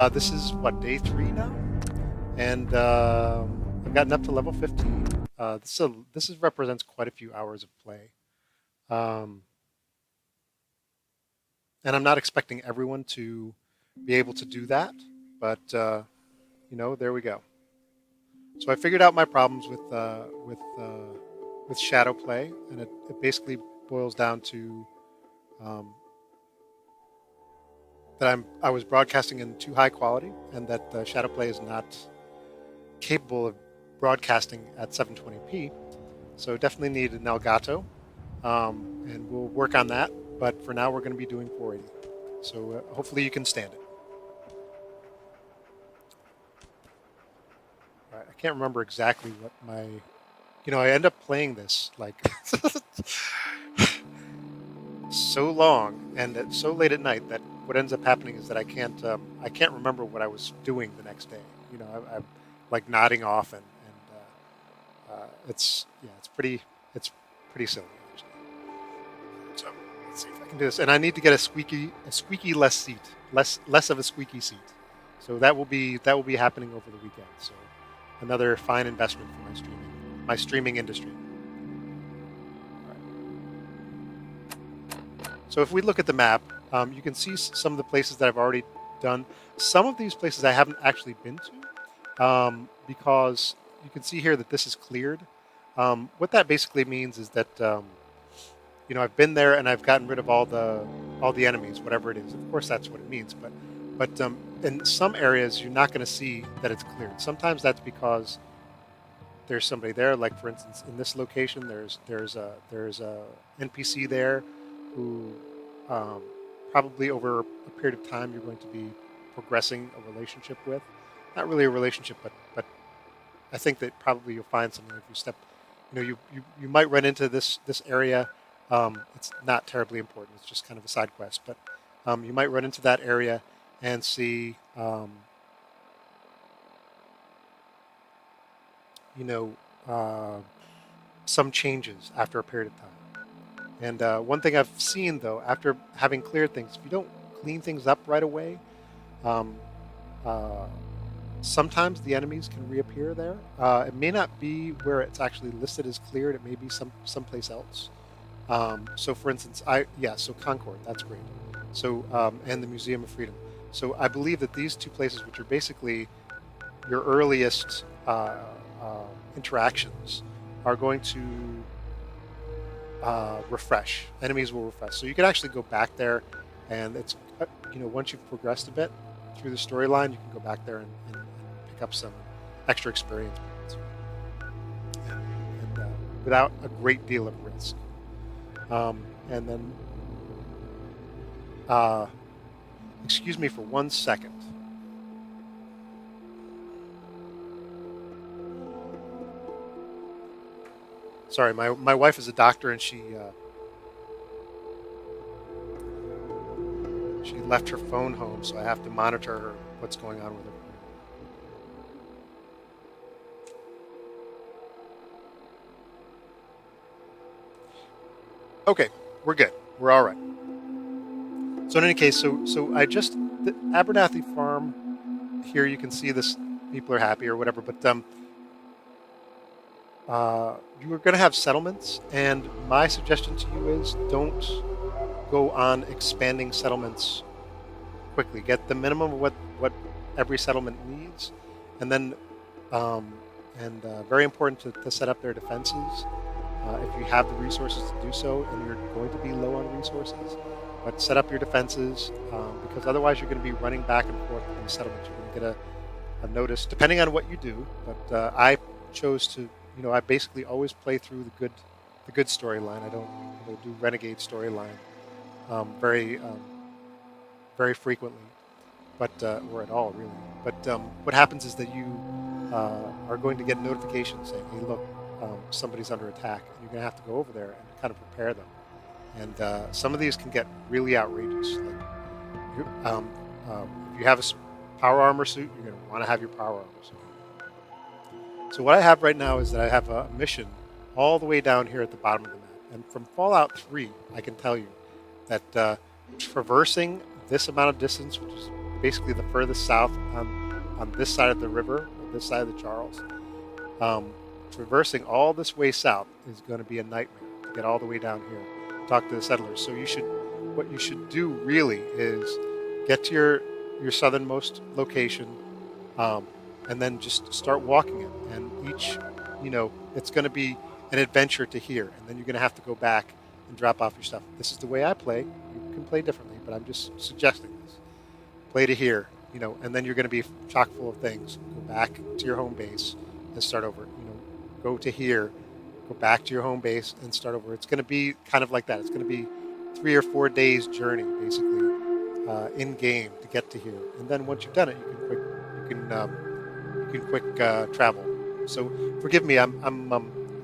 This is what, day 3 now, and I've gotten up to level 15. This represents quite a few hours of play, um, and I'm not expecting everyone to be able to do that, but there we go. So I figured out my problems with shadow play, and it basically boils down to um, that I was broadcasting in too high quality, and that shadow play is not capable of broadcasting at 720p. So definitely need an Elgato, and we'll work on that. But for now, we're going to be doing 480. So hopefully you can stand it. All right, I can't remember exactly what I end up playing this like so long and so late at night that what ends up happening is that I can't remember what I was doing the next day. I'm like nodding off it's pretty silly actually. So let's see if I can do this. And I need to get a squeaky less seat, less of a squeaky seat. So that will be happening over the weekend. So another fine investment for my streaming industry. All right. So if we look at the map, you can see some of the places that I've already done. Some of these places I haven't actually been to, because you can see here that this is cleared. What that basically means is that I've been there and I've gotten rid of all the enemies, whatever it is. Of course, that's what it means. But in some areas, you're not going to see that it's cleared. Sometimes that's because there's somebody there. Like for instance, in this location, there's a NPC there who um, probably over a period of time you're going to be progressing a relationship with. Not really a relationship, but I think that probably you'll find something if you step. You might run into this area. It's not terribly important. It's just kind of a side quest, but you might run into that area and see you know uh, some changes after a period of time. And one thing I've seen though, after having cleared things, if you don't clean things up right away, um, uh, sometimes the enemies can reappear there. It may not be where it's actually listed as cleared. It may be someplace else. So, for instance, so Concord, that's great. So, and the Museum of Freedom. So, I believe that these two places, which are basically your earliest uh, interactions, are going to refresh. Enemies will refresh. So you can actually go back there, and once you've progressed a bit through the storyline, you can go back there and pick up some extra experience points, and without a great deal of risk. And then, uh, excuse me for 1 second. Sorry, my wife is a doctor, and she left her phone home, so I have to monitor her what's going on with her. Okay, we're good. We're all right. So in any case, so the Abernathy Farm here. You can see this. People are happy or whatever, but you are going to have settlements, and my suggestion to you is don't go on expanding settlements quickly. Get the minimum of what every settlement needs, and then very important to set up their defenses if you have the resources to do so, and you're going to be low on resources. But set up your defenses, because otherwise you're going to be running back and forth between settlements. You're going to get a notice, depending on what you do. But I chose to, I basically always play through the good storyline. I don't do renegade storyline very frequently, but or at all really. But what happens is that you are going to get notifications saying, "Hey, look, somebody's under attack," and you're going to have to go over there and kind of prepare them. And some of these can get really outrageous. Like, if you have a power armor suit, you're going to want to have your power armor suit. So what I have right now is that I have a mission all the way down here at the bottom of the map. And from Fallout 3, I can tell you that traversing this amount of distance, which is basically the furthest south on this side of the river, this side of the Charles. Um, Traversing all this way south is going to be a nightmare to get all the way down here. Talk to the settlers. So what you should do really is get to your southernmost location, um, and then just start walking it. And it's going to be an adventure to here, and then you're going to have to go back and drop off your stuff. This is the way I play. You can play differently, but I'm just suggesting this. Play to here, and then you're going to be chock full of things. Go back to your home base and start over. Go to here, go back to your home base and start over. It's going to be kind of like that. It's going to be 3 or 4 days journey, basically, in game to get to here. And then once you've done it, you can quick travel. So forgive me, I'm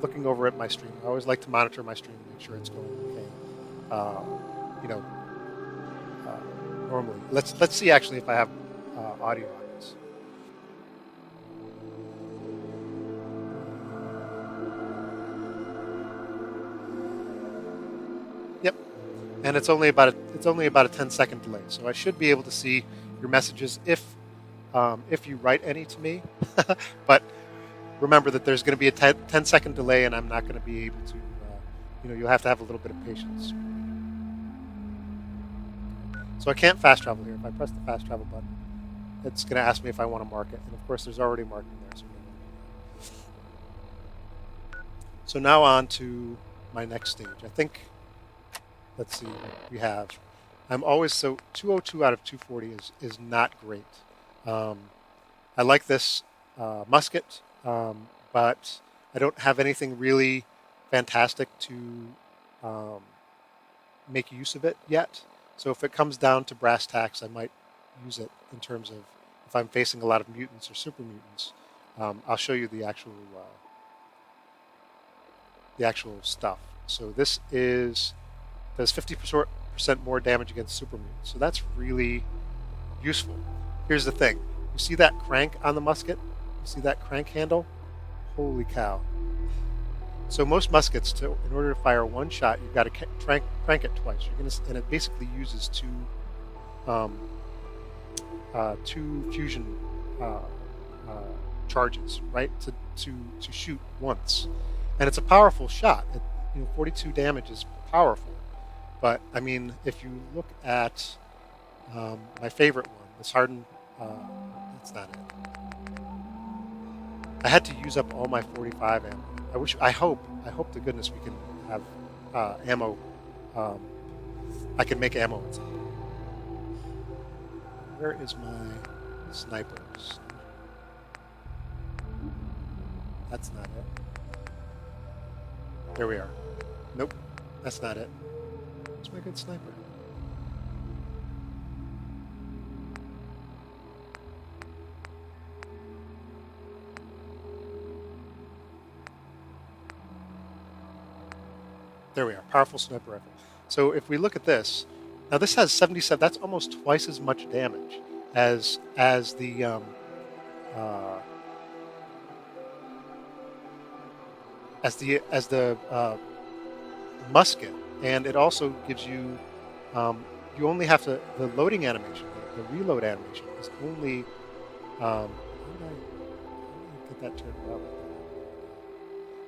looking over at my stream. I always like to monitor my stream and make sure it's going okay. You know, Normally, let's see actually if I have audio on this. Yep, and it's only about a 10-second delay, so I should be able to see your messages if you write any to me. But remember that there's going to be a 10-second delay, and I'm not going to be able to. You'll have to have a little bit of patience. So I can't fast travel here. If I press the fast travel button, it's going to ask me if I want to mark it, and of course there's already marking there. So now on to my next stage. I think. Let's see what we have. I'm always so 202 out of 240 is not great. I like this musket, but I don't have anything really fantastic to make use of it yet. So if it comes down to brass tacks, I might use it in terms of if I'm facing a lot of mutants or super mutants. I'll show you the actual stuff. So this does 50% more damage against super mutants. So that's really useful. Here's the thing. You see that crank on the musket? You see that crank handle? Holy cow. So most muskets, in order to fire one shot, you've got to crank it twice. And it basically uses two fusion charges, right, to shoot once. And it's a powerful shot. 42 damage is powerful. But I mean, if you look at my favorite one, this hardened, that's not it. I had to use up all my 45 ammo. I hope to goodness we can have ammo. I can make ammo. Where is my snipers? That's not it. There we are. Nope, that's not it. Where's my good sniper? There we are, powerful sniper rifle. So if we look at this, now this has 77. That's almost twice as much damage as the musket, and it also gives you. You only have to the loading animation, the reload animation is only. How did I get that turned on?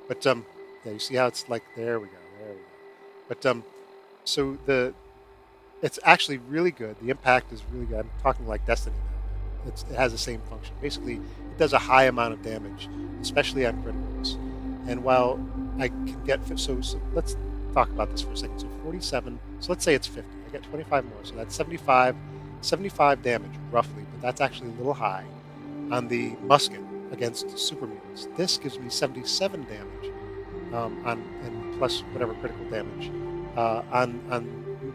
But yeah, you see how it's like there we go. But so it's actually really good. The impact is really good. I'm talking like Destiny now. It has the same function. Basically, it does a high amount of damage, especially on criticals. And while I can get so let's talk about this for a second. So 47. So let's say it's 50. I get 25 more. So that's 75 damage roughly. But that's actually a little high on the musket against super mutants. This gives me 77 damage. And plus whatever critical damage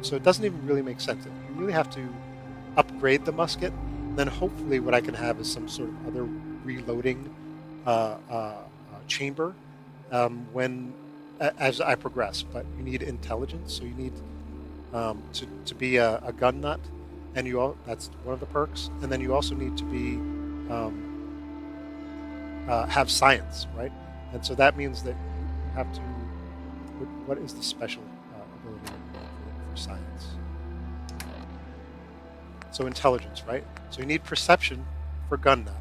so it doesn't even really make sense. You really have to upgrade the musket. Then hopefully what I can have is some sort of other reloading chamber as I progress. But you need intelligence, so you need to be a gun nut, and that's one of the perks. And then you also need to be have science, right? And so that means that have to. What is the special ability for science? So intelligence, right? So you need perception for gun nut,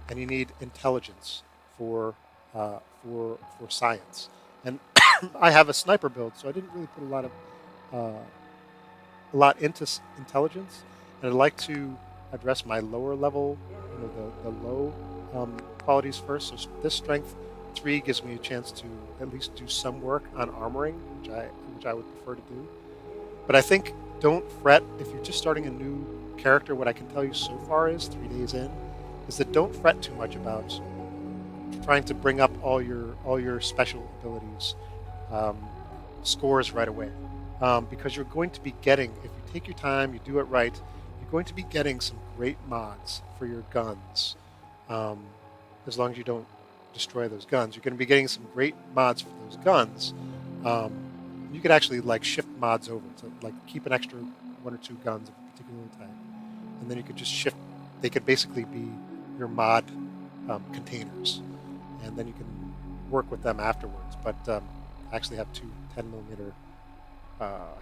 and you need intelligence for for science. And I have a sniper build, so I didn't really put uh, a lot into intelligence, and I'd like to address my lower level, the low qualities first. So this strength 3 gives me a chance to at least do some work on armoring, which I would prefer to do. But I think don't fret if you're just starting a new character. What I can tell you so far is 3 days in, is that don't fret too much about trying to bring up all your special abilities um, scores right away, because you're going to be getting, if you take your time, you do it right, you're going to be getting some great mods for your guns. Um, as long as you don't destroy those guns, you're going to be getting some great mods for those guns. Um, you could actually like shift mods over to like keep an extra 1 or 2 guns of a particular type, and then you could just shift. They could basically be your mod containers, and then you can work with them afterwards. But I actually have 2 10mm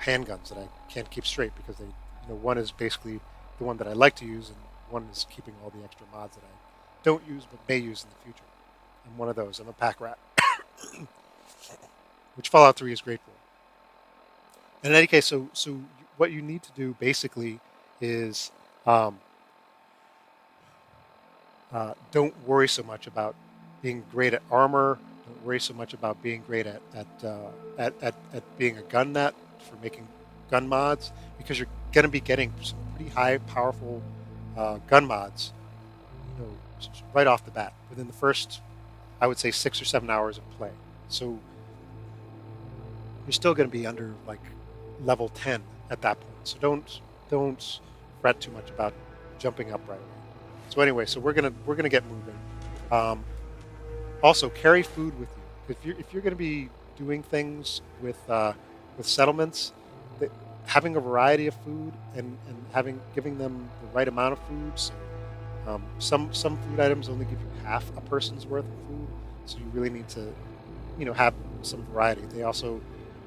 handguns that I can't keep straight because one is basically the one that I like to use, and one is keeping all the extra mods that I don't use but may use in the future. I'm one of those. I'm a pack rat, which Fallout 3 is great for. And in any case, so what you need to do basically is don't worry so much about being great at armor. Don't worry so much about being great at being a gun nut for making gun mods, because you're going to be getting some pretty high, powerful gun mods, right off the bat within the first, I would say, 6 or 7 hours of play. So you're still going to be under like level 10 at that point. So don't fret too much about jumping up right away. So anyway, so we're gonna get moving. Also, carry food with you. If you're going to be doing things with settlements, having a variety of food and giving them the right amount of food. So, some food items only give you half a person's worth of food, so you really need to have some variety. They also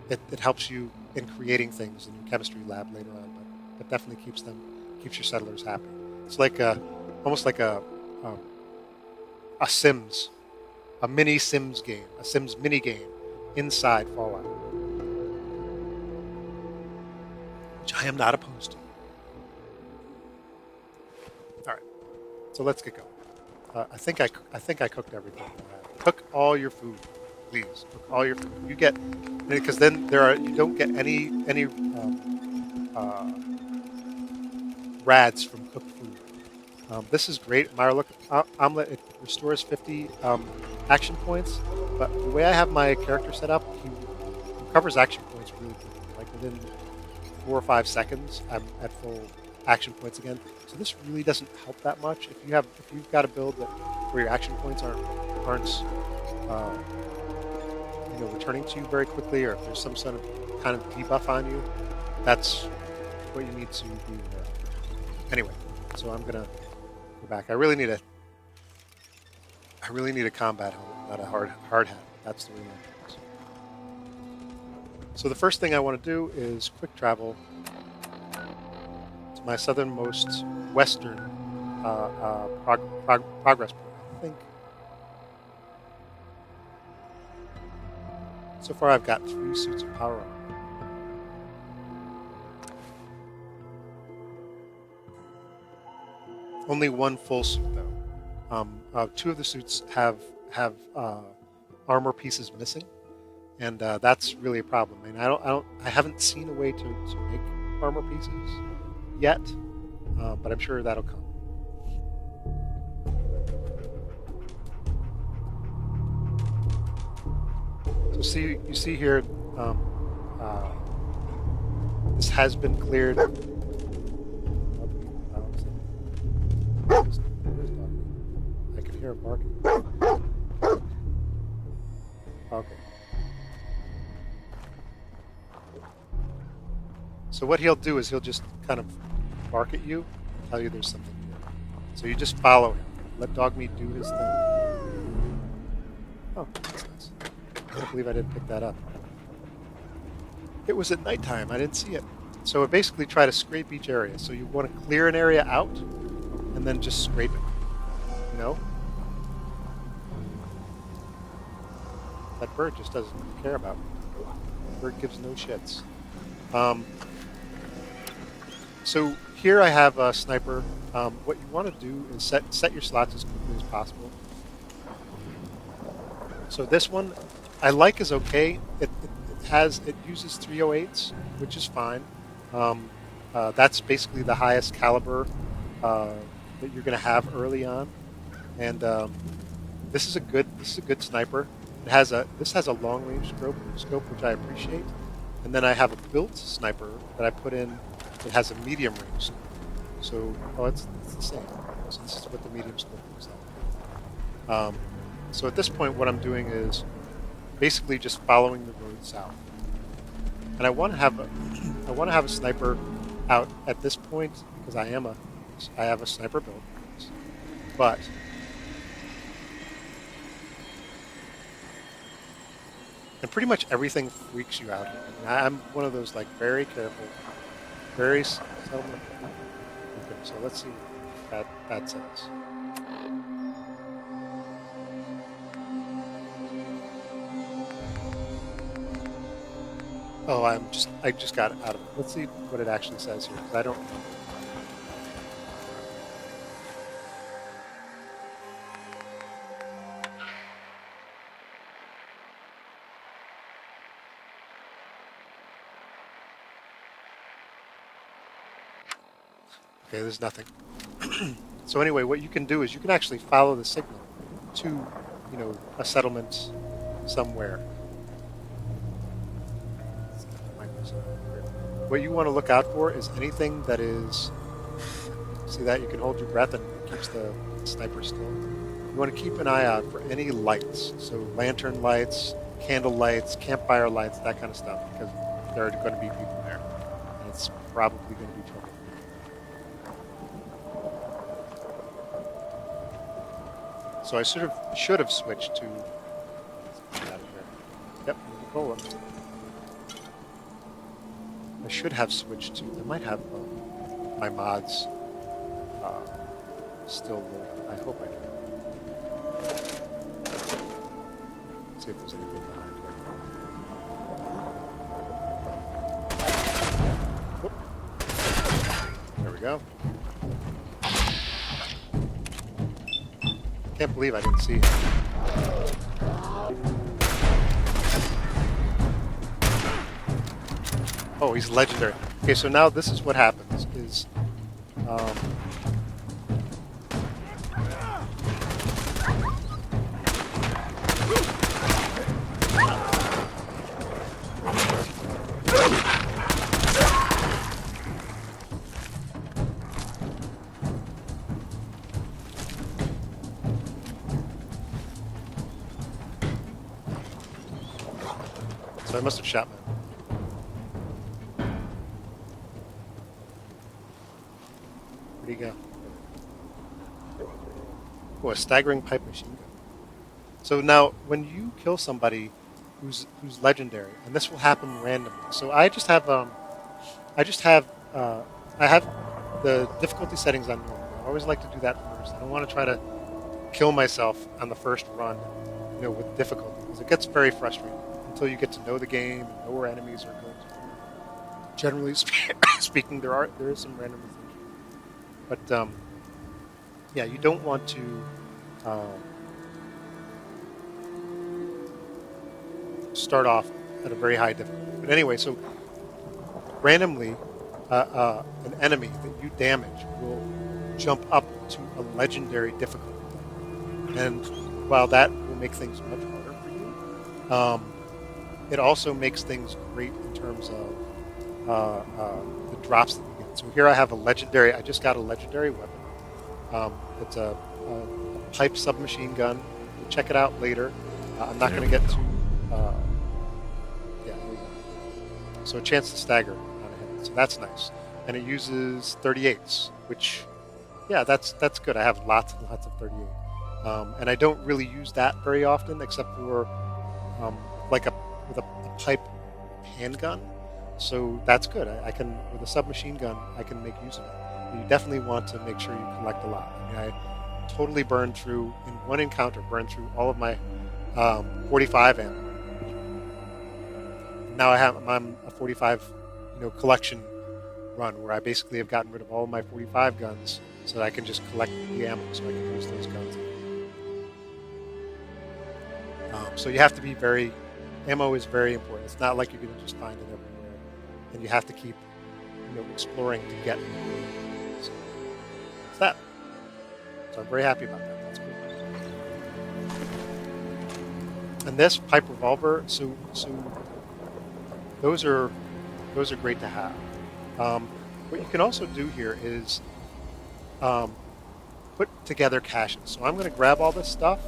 it helps you in creating things in your chemistry lab later on, but definitely keeps your settlers happy. It's like almost like a Sims. A mini Sims game, a Sims mini game inside Fallout, which I am not opposed to. All right, so let's get going. I think I cooked everything. Cook all your food, please. Cook all your food. You get, because then you don't get any rads from cooked food. This is great. Myra, look, omelet, it restores 50 action points, but the way I have my character set up, he recovers action points really quickly. Like within 4 or 5 seconds, I'm at full action points again. So this really doesn't help that much. If you've got a build where your action points aren't returning to you very quickly, or if there's some sort of kind of debuff on you, that's what you need to be aware of. Anyway, so I'm gonna go back. I really need a combat helmet, not a hard hat. That's the real one. So the first thing I want to do is quick travel to my southernmost western progress point. I think so far I've got 3 suits of power armor. Only 1 full suit though. 2 of the suits have armor pieces missing, and that's really a problem. I mean, I haven't seen a way to make armor pieces yet, but I'm sure that'll come. So you see here, this has been cleared. I can hear him barking. Okay. So what he'll do is he'll just kind of bark at you and tell you there's something here. So you just follow him. Let Dogmeat do his thing. Oh, that's nice. I can't believe I didn't pick that up. It was at nighttime. I didn't see it. So I basically try to scrape each area. So you want to clear an area out and then just scrape it. You know, that bird just doesn't care about me. The bird gives no shits. Um, so here I have a sniper. What you want to do is set your slots as quickly as possible. So this one, I like is okay. It uses 308s, which is fine. Um, that's basically the highest caliber that you're going to have early on, and this is a good sniper. This has a long range scope, which I appreciate, and then I have a built sniper that I put in that has a medium range scope. So it's the same. So this is what the medium scope looks like. So at this point, what I'm doing is basically just following the road south, and I want to have a sniper out at this point because I have a sniper build, but and pretty much everything freaks you out here. And I'm one of those like very careful, very settlement. Okay, so let's see what that says. Oh, I just got out of it. Let's see what it actually says here, because I don't remember. Okay, there's nothing. So anyway, what you can do is you can actually follow the signal to, a settlement somewhere. What you want to look out for is anything that is, see that? You can hold your breath and it keeps the sniper still. You want to keep an eye out for any lights, so lantern lights, candle lights, campfire lights, that kind of stuff, because there are going to be people there, and it's probably going to be trouble. So I should have switched to. Let's get out of here. Yep, Cola. I should have switched to. I might have my mods still loaded. I hope I do. Let's see if there's anything behind here. Whoop. There we go. Can't believe I didn't see him. Oh, he's legendary. Okay, so now this is what happens is so I must have shot my. Where'd he go? Oh, a staggering pipe machine gun. So now, when you kill somebody who's legendary, and this will happen randomly. So I have the difficulty settings on normal. I always like to do that first. I don't want to try to kill myself on the first run, with difficulty, because it gets very frustrating until you get to know the game and know where enemies are going to. Generally speaking, there is some randomization. But yeah, you don't want to start off at a very high difficulty. But anyway, so randomly, an enemy that you damage will jump up to a legendary difficulty. And while that will make things much harder for you, it also makes things great in terms of the drops that you get. So here I have I just got a legendary weapon. It's a pipe submachine gun. We'll check it out later. I'm not going to get to. Yeah, there we go. So a chance to stagger on a hit. So that's nice. And it uses 38s, which, yeah, that's good. I have lots and lots of 38. And I don't really use that very often, except for with a pipe handgun. So that's good. I can, with a submachine gun, I can make use of it. You definitely want to make sure you collect a lot. I mean, I totally burned through, in one encounter, burned through all of my 45 ammo. Now I'm on a 45, collection run where I basically have gotten rid of all of my 45 guns so that I can just collect the ammo so I can use those guns. So you have to be ammo is very important. It's not like you're going to just find it everywhere, and you have to keep, exploring to get. So it's that. So I'm very happy about that. That's cool. And this pipe revolver, so those are great to have. What you can also do here is put together caches. So I'm going to grab all this stuff.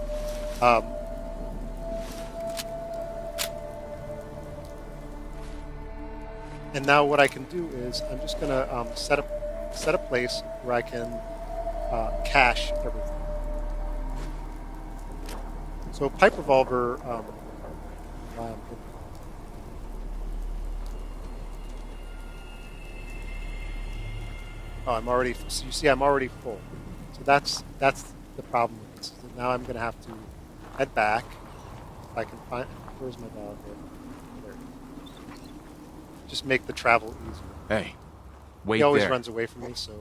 And now what I can do is I'm just going to set a place where I can cache everything. So pipe revolver. I'm already. So you see, I'm already full. So that's the problem with this. So now I'm going to have to head back. If I can find. Where's my dog? There. Just make the travel easier. Hey, wait there. He always runs away from me, so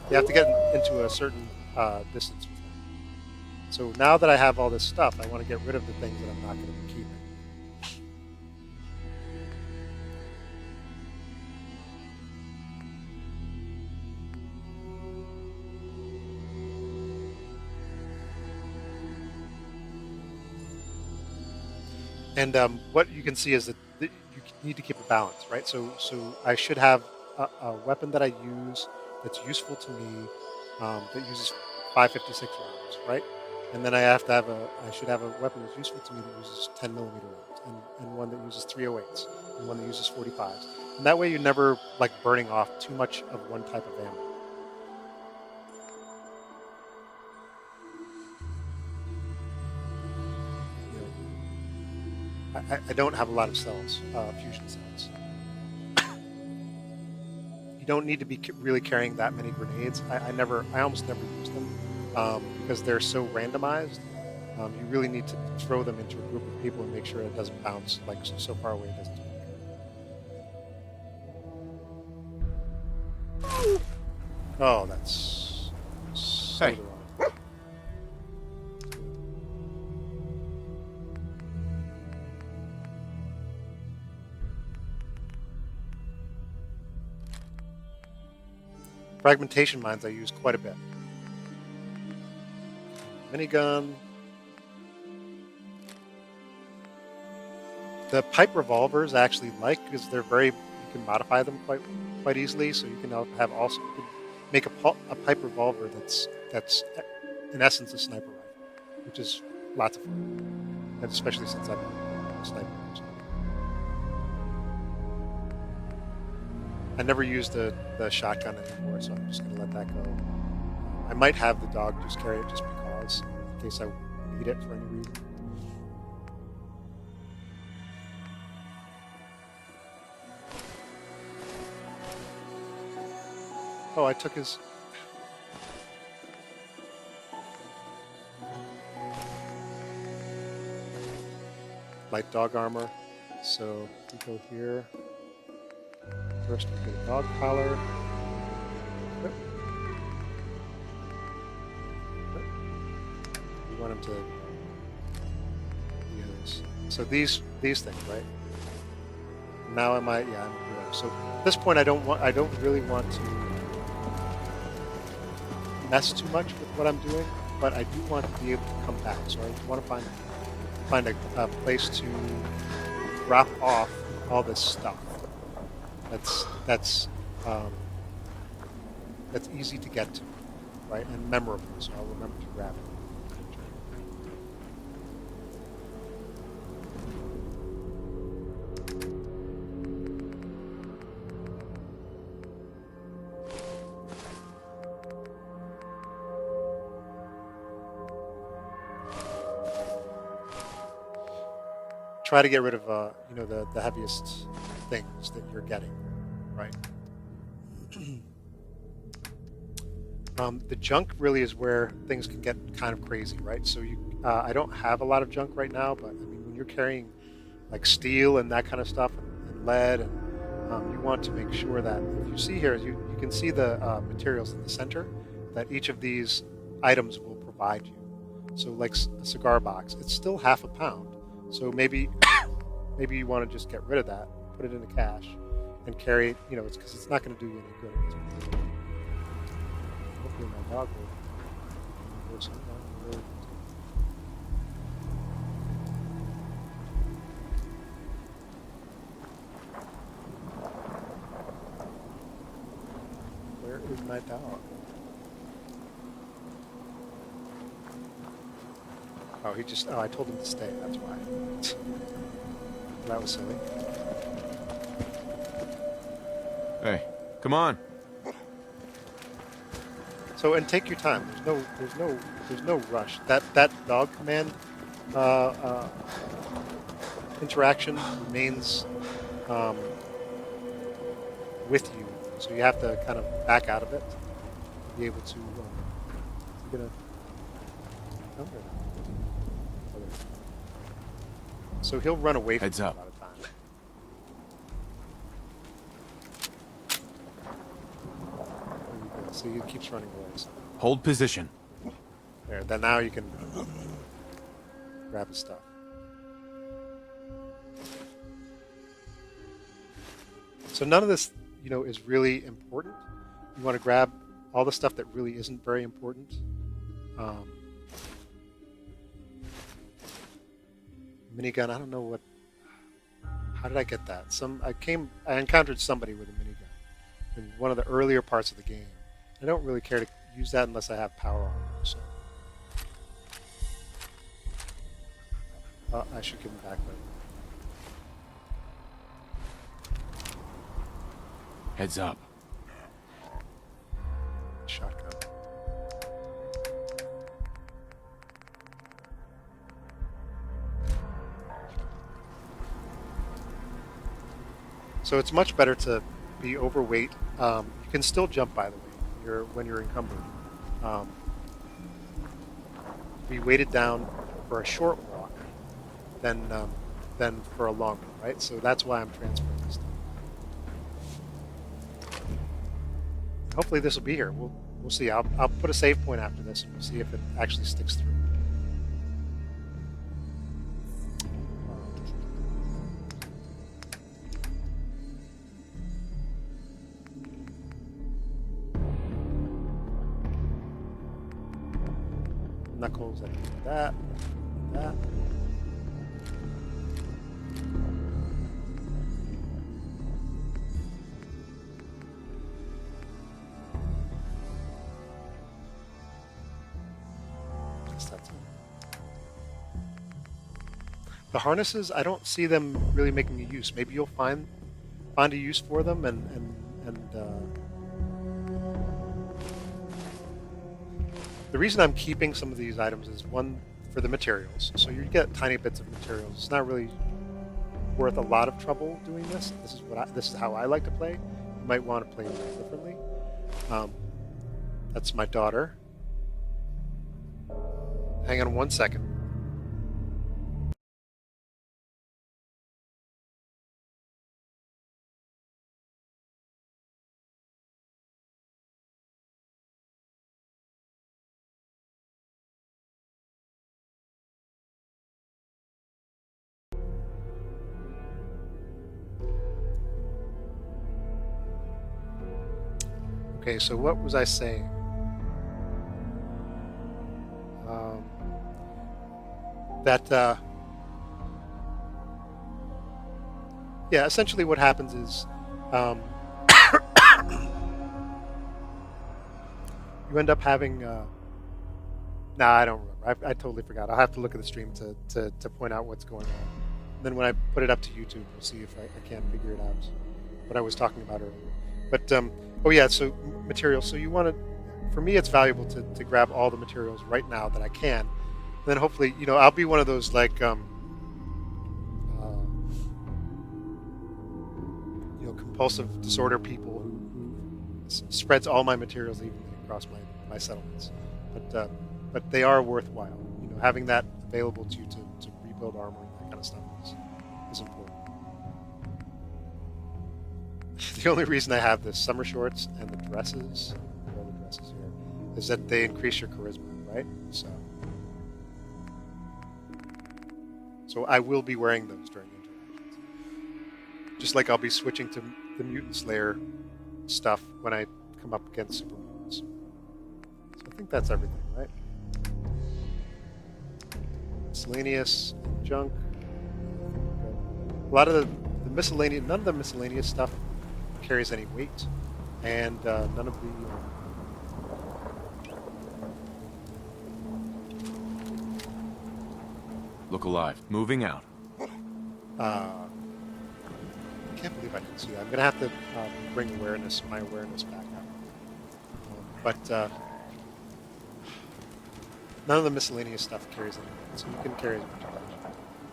you have to get into a certain distance with him. So now that I have all this stuff, I want to get rid of the things that I'm not going to be keeping. And what you can see is that you need to keep a balance, right? So I should have a weapon that I use that's useful to me that uses 5.56 rounds, right? And then I should have a weapon that's useful to me that uses 10 millimeter rounds, and one that uses 308s, and one that uses 45s. And that way you're never like burning off too much of one type of ammo. I don't have a lot of cells, fusion cells. You don't need to be really carrying that many grenades. I almost never use them because they're so randomized. You really need to throw them into a group of people and make sure it doesn't bounce like so far away it doesn't. Oh, that's so Hey. wrong. Fragmentation mines I use quite a bit. Minigun. The pipe revolvers I actually like because you can modify them quite easily. So you can you can make a pipe revolver that's in essence a sniper rifle, which is lots of fun, and especially since I'm a sniper. I never used the shotgun anymore, so I'm just going to let that go. I might have the dog just carry it just because, in case I need it for any reason. Oh, I took his... light dog armor. So we go here. First, we get a dog collar. We want him to use. So these things, right? Now am I? Yeah, I'm here. So at this point, I don't really want to mess too much with what I'm doing, but I do want to be able to come back. So I want to find a place to drop off all this stuff. That's easy to get to, right, and memorable. So I'll remember to grab it. try to get rid of the heaviest things that you're getting, right? The junk really is where things can get kind of crazy, right? So I don't have a lot of junk right now, but I mean, when you're carrying like steel and that kind of stuff and lead, and you want to make sure that if you see here, you can see the materials in the center that each of these items will provide you. So like a cigar box, it's still half a pound. So maybe you want to just get rid of that, put it into cash, and carry it. It's because it's not going to do you any good at this point. Hopefully my dog will go somewhere. Where is my dog? Oh, I told him to stay, that's why. That was silly. Hey, come on. So, and take your time. There's no rush. That dog command interaction remains with you, so you have to kind of back out of it to be able to. You're gonna come here now. So he'll run away from Heads you up. a lot of time. There you go. So he keeps running away. So. Hold position. There. Then now you can grab his stuff. So none of this, is really important. You want to grab all the stuff that really isn't very important. Minigun. I don't know what. How did I get that? I encountered somebody with a minigun in one of the earlier parts of the game. I don't really care to use that unless I have power on it. So I should give him back. Heads up. Shotgun. So it's much better to be overweight. You can still jump, by the way, when you're encumbered. Be weighted down for a short walk than for a long one, right? So that's why I'm transferring this stuff. Hopefully this will be here. We'll see. I'll put a save point after this, and we'll see if it actually sticks through. Knuckles, I can do that. That's it. The harnesses, I don't see them really making a use. Maybe you'll find a use for them, and the reason I'm keeping some of these items is one, for the materials. So you get tiny bits of materials. It's not really worth a lot of trouble doing this. This is how I like to play. You might want to play it differently. That's my daughter. Hang on 1 second. Okay, so what was I saying? Yeah, essentially what happens is you end up having I don't remember. I totally forgot. I'll have to look at the stream to point out what's going on. And then when I put it up to YouTube, we'll see if I can't figure it out, what I was talking about earlier. But oh yeah, so materials. So you want to, for me, it's valuable to grab all the materials right now that I can. And then hopefully, I'll be one of those like compulsive disorder people who spreads all my materials evenly across my settlements. But they are worthwhile. Having that available to you to rebuild armor and that kind of stuff is important. The only reason I have the summer shorts and the dresses, all the dresses here, is that they increase your charisma, right? So I will be wearing those during interactions. Just like I'll be switching to the Mutant Slayer stuff when I come up against super mutants. So I think that's everything, right? Miscellaneous junk. A lot of the miscellaneous, none of the miscellaneous stuff carries any weight, and none of the Look alive. Moving out. I can't believe I didn't see that. I'm gonna have to bring my awareness back up. But none of the miscellaneous stuff carries any weight, so you can carry as much as you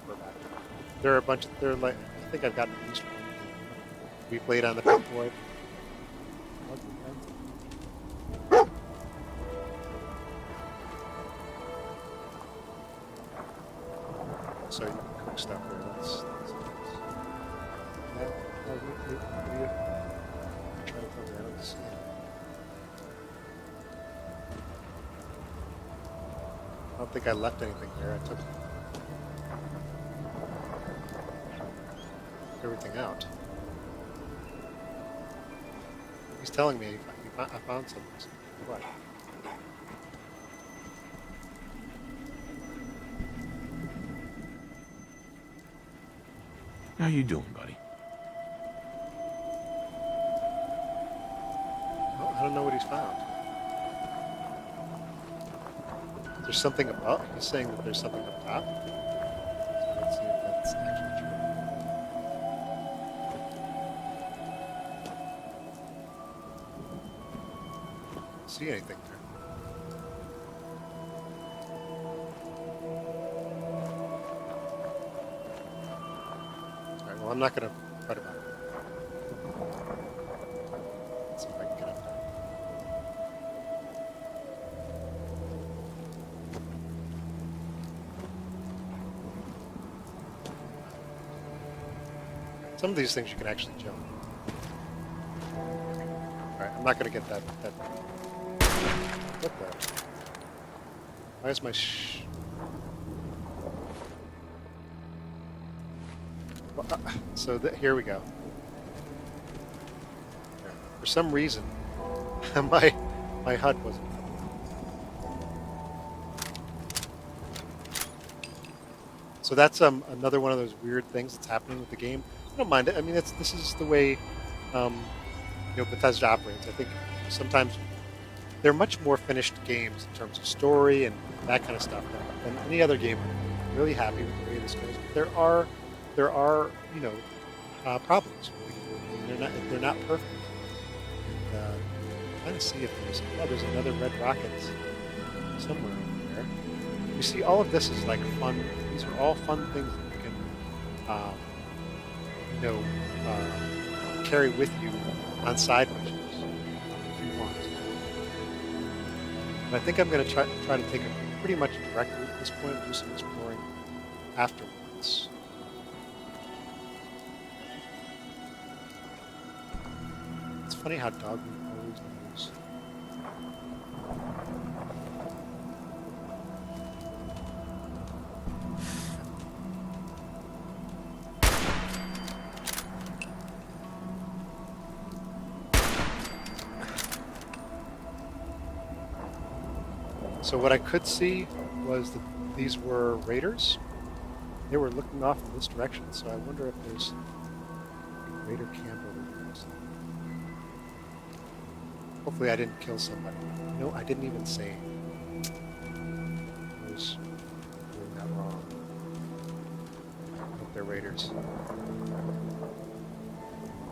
for back. There are a bunch of I think I've gotten at least one. We played on the Pink Floyd. So you can cook stuff there. That's nice. Try to find out. Let's see. I don't think I left anything there. I took everything out. He's telling me I found something. What? How you doing, buddy? Well, I don't know what he's found. There's something above. He's saying that there's something up top. So let's see if that's actually true. See anything there? Alright, well, I'm not going to fight about it. Let's see if I can get up there. Some of these things you can actually jump. Alright, I'm not going to get that. What the? Why is my Well, so here we go. For some reason, my HUD wasn't. So that's another one of those weird things that's happening with the game. I don't mind it. I mean, this is the way Bethesda operates. I think sometimes they're much more finished games in terms of story and that kind of stuff than any other game. I'm really happy with the way this goes. But there are problems. I mean, they're not perfect. And I'm trying to see if there's another red rocket somewhere over there. You see, all of this is like fun. These are all fun things that you can carry with you on side missions if you want. And I think I'm going to try to take a pretty much direct route at this point and do some exploring afterwards. It's funny how dog meat always knows. So what I could see was that these were raiders. They were looking off in this direction, so I wonder if there's a raider camp over here. Hopefully I didn't kill somebody. No, I didn't even save. I was doing that wrong. I hope they're raiders.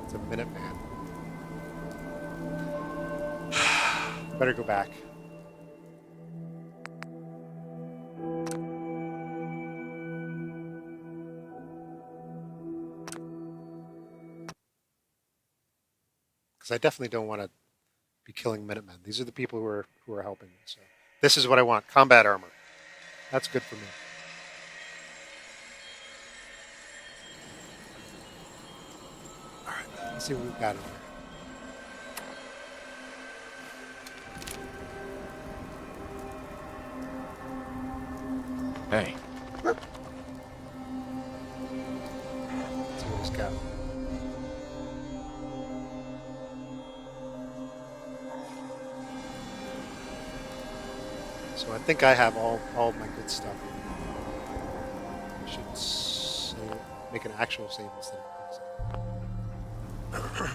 It's a Minuteman. Better go back. because I definitely don't want to be killing Minutemen. These are the people who are helping me. So this is what I want: combat armor. That's good for me. All right, let's see what we've got in here. Hey, Let's see what he's got. So I think I have all my good stuff. I should make an actual save instead of quick save.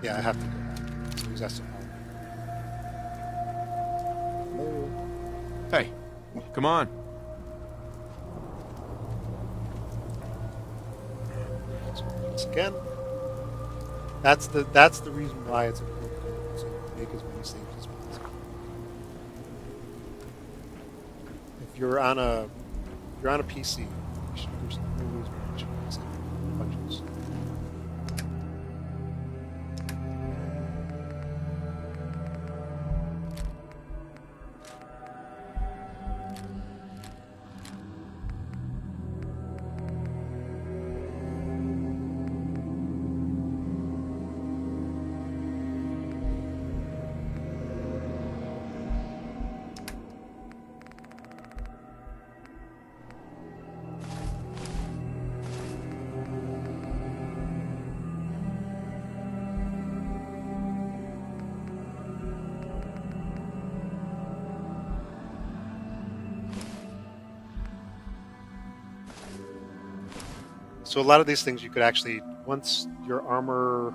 Yeah, I have to go back. So he's got some help. Hello. hey, come on. So once again, that's the reason why it's important to make as many saves as possible. If you're on a PC, there's no reason why you should be saving bunches. So a lot of these things you could actually, once your armor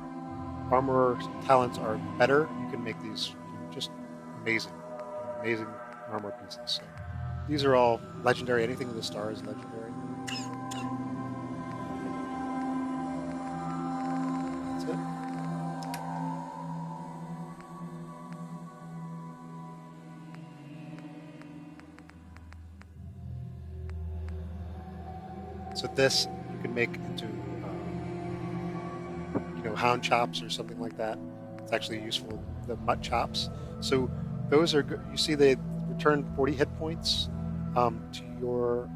talents are better, you can make these just amazing armor pieces. So these are all legendary. Anything with a star is legendary. That's it. So this you can make into hound chops or something like that. It's actually useful. The mutt chops. So those are good. You see they return 40 hit points to your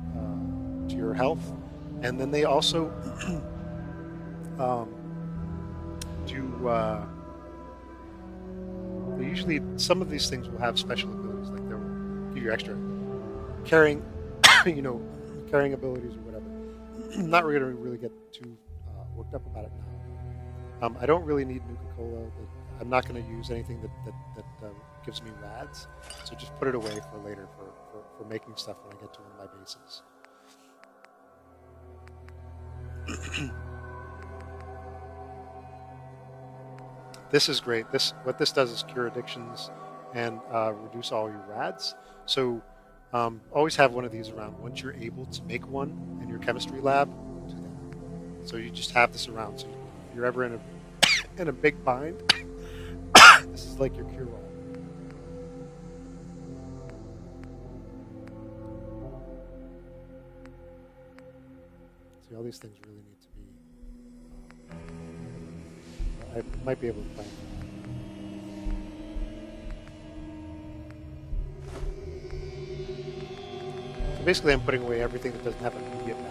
health, and then they also do. They usually, some of these things will have special abilities, like they'll give you extra carrying, carrying abilities or whatever. I'm not going to really get too worked up about it now. I don't really need Nuka-Cola. I'm not going to use anything that gives me rads. So just put it away for later for making stuff when I get to one of my bases. This is great. What this does is cure addictions and reduce all your rads. So always have one of these around. Once you're able to make one in your chemistry lab, do that. So you just have this around. So if you're ever in a big bind, this is like your cure-all. See, all these things really need to be. I might be able to find them. So basically, I'm putting away everything that doesn't have an immediate value.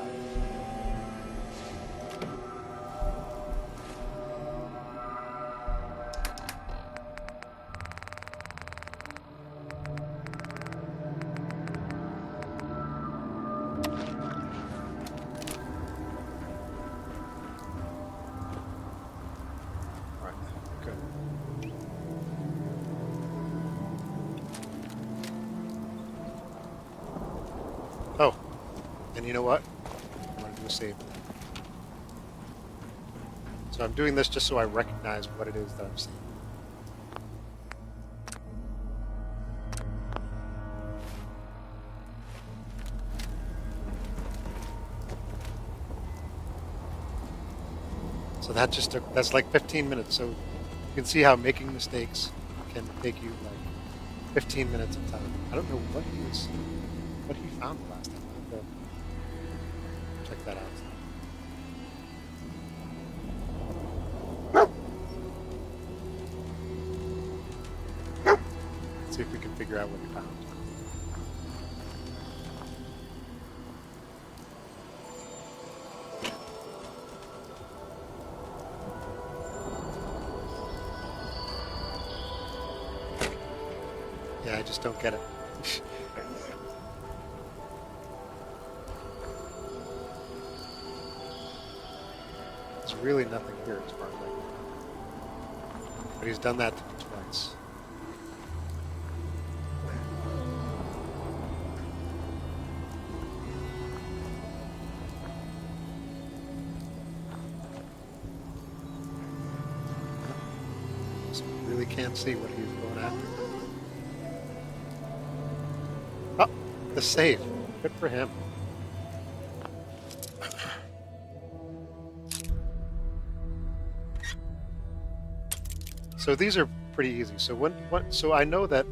Oh, and you know what? I want to do a save. So I'm doing this just so I recognize what it is that I'm seeing. So that's like 15 minutes. So you can see how making mistakes can take you like 15 minutes of time. I don't know what he found the last time. I have to check that out. See if we can figure out what he found. Yeah, I just don't get it. There's really nothing here as far as I can tell. But he's done that to me twice. So we really can't see what he's going after. Oh, the save. Good for him. So these are pretty easy. So so I know that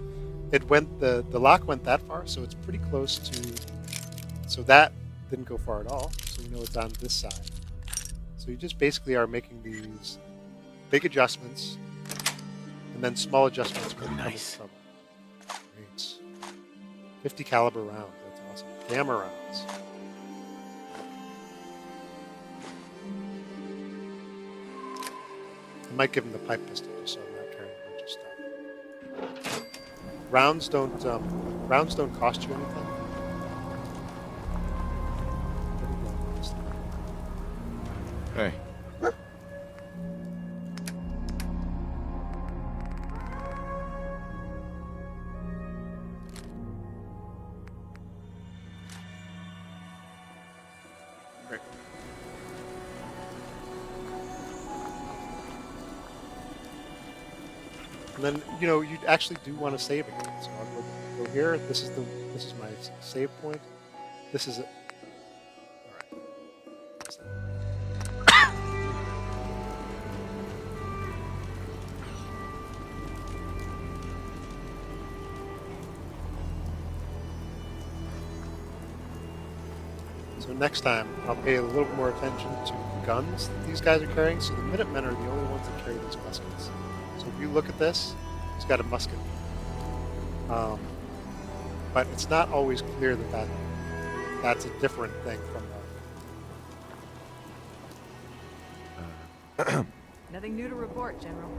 the lock went that far, so it's pretty close to. So that didn't go far at all. So we know it's on this side. So you just basically are making these big adjustments, and then small adjustments when you come into trouble. Great. 50 caliber rounds. That's awesome. Gamma rounds. I might give him the pipe pistol just so I'm not carrying a bunch of stuff. Rounds don't cost you anything. Hey. Great. And then you actually do want to save again. So I'll go here. This is my save point. This is it. All right. So next time, I'll pay a little more attention to the guns that these guys are carrying. So the Minutemen are the only ones that carry these muskets. So if you look at this, he's got a musket. But it's not always clear that that's a different thing from the... Nothing new to report, General.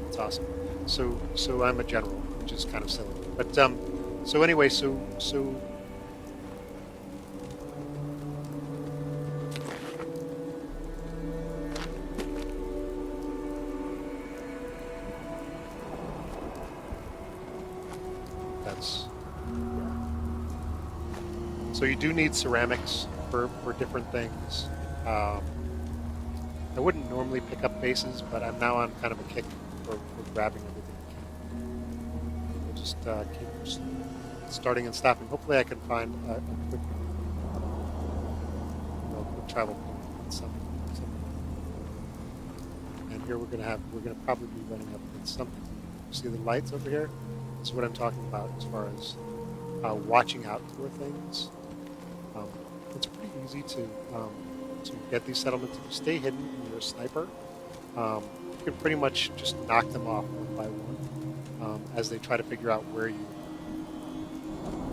It's awesome. So I'm a general, which is kind of silly. But so anyway, so that's so you do need ceramics for different things. I wouldn't normally pick up bases, but I'm now on kind of a kick for grabbing everything I can. We'll just keep starting and stopping. Hopefully I can find a quick, quick travel point. Something. And here we're gonna probably be running up against something. See the lights over here? This is what I'm talking about as far as watching out for things. It's pretty easy to get these settlements. If you stay hidden and you're a sniper, you can pretty much just knock them off one by one as they try to figure out where you are.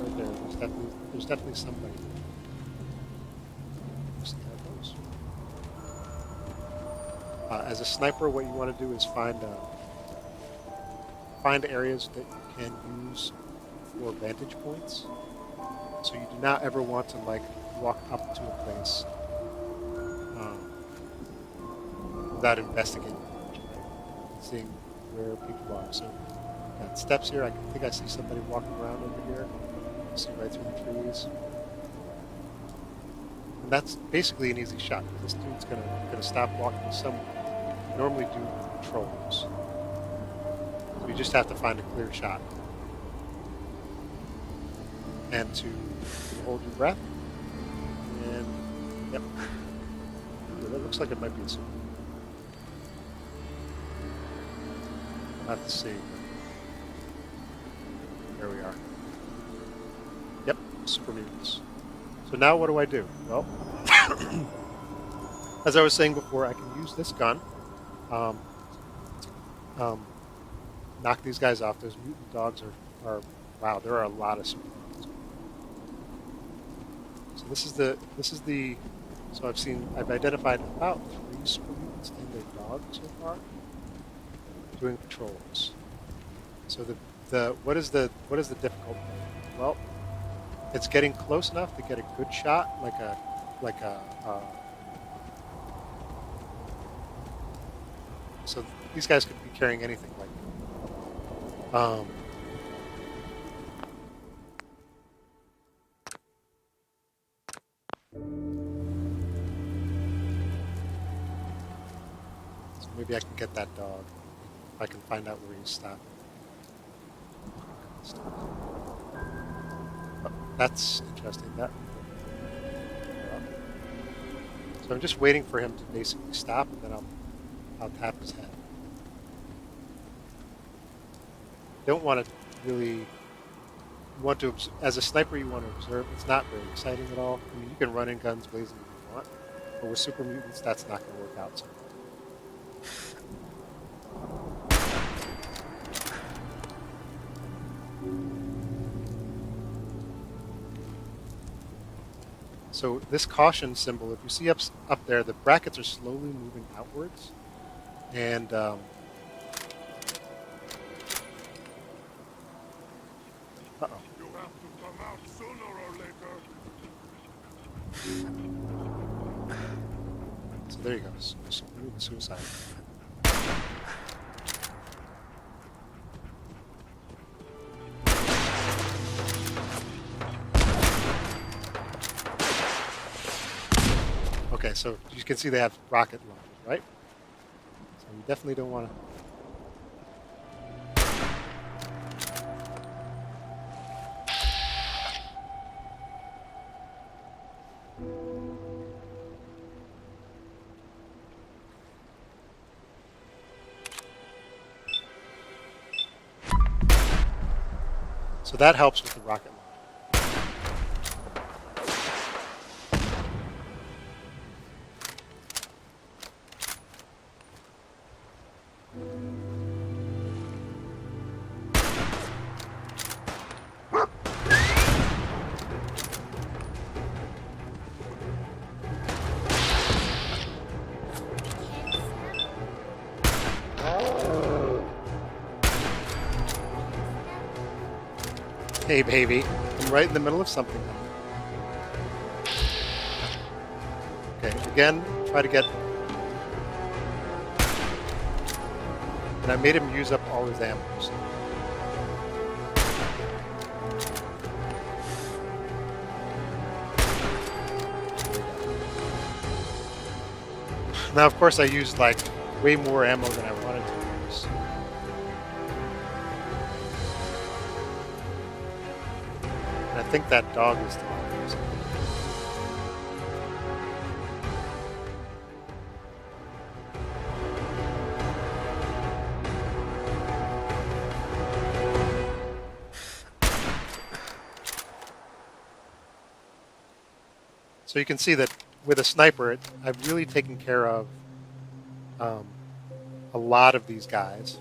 Right there. There's definitely somebody. See how it goes. As a sniper, what you want to do is find areas that you can use for vantage points. So you do not ever want to walk up to a place without investigating, seeing where people are. So got steps here. I think I see somebody walking around over here. See right through the trees, and that's basically an easy shot. This dude's gonna stop walking somewhere. You normally do patrols, so you just have to find a clear shot and to hold your breath. And yep, yeah, that looks like it might be a super. I'll have to see. There we are. Yep, super mutants. So now what do I do? Well, as I was saying before, I can use this gun knock these guys off. Those mutant dogs are wow. There are a lot of super mutants. So this is the so I've identified about 3 super mutants and their dogs so far doing patrols. So the what is the difficult thing? Well, it's getting close enough to get a good shot, like a so these guys could be carrying anything like so maybe I can get that dog if I can find out where he's stopping. Oh, that's interesting. So I'm just waiting for him to basically stop, and then I'll tap his head. Don't want to really. You want to, as a sniper, you want to observe. It's not very exciting at all. I mean, you can run in guns blazing if you want, but with super mutants, that's not going to work out so well. So this caution symbol, if you see up there, the brackets are slowly moving outwards, and uh-oh. You have to come out sooner or later. So there you go. Suicide. Okay, so you can see they have rocket launchers, right? So you definitely don't want to. So that helps with the rocket launcher. Hey, baby. I'm right in the middle of something. Okay, again, try to get... And I made him use up all his ammo. So. Now, of course, I used, like, way more ammo than I wanted to use. I think that dog is the one. So you can see that with a sniper, I've really taken care of a lot of these guys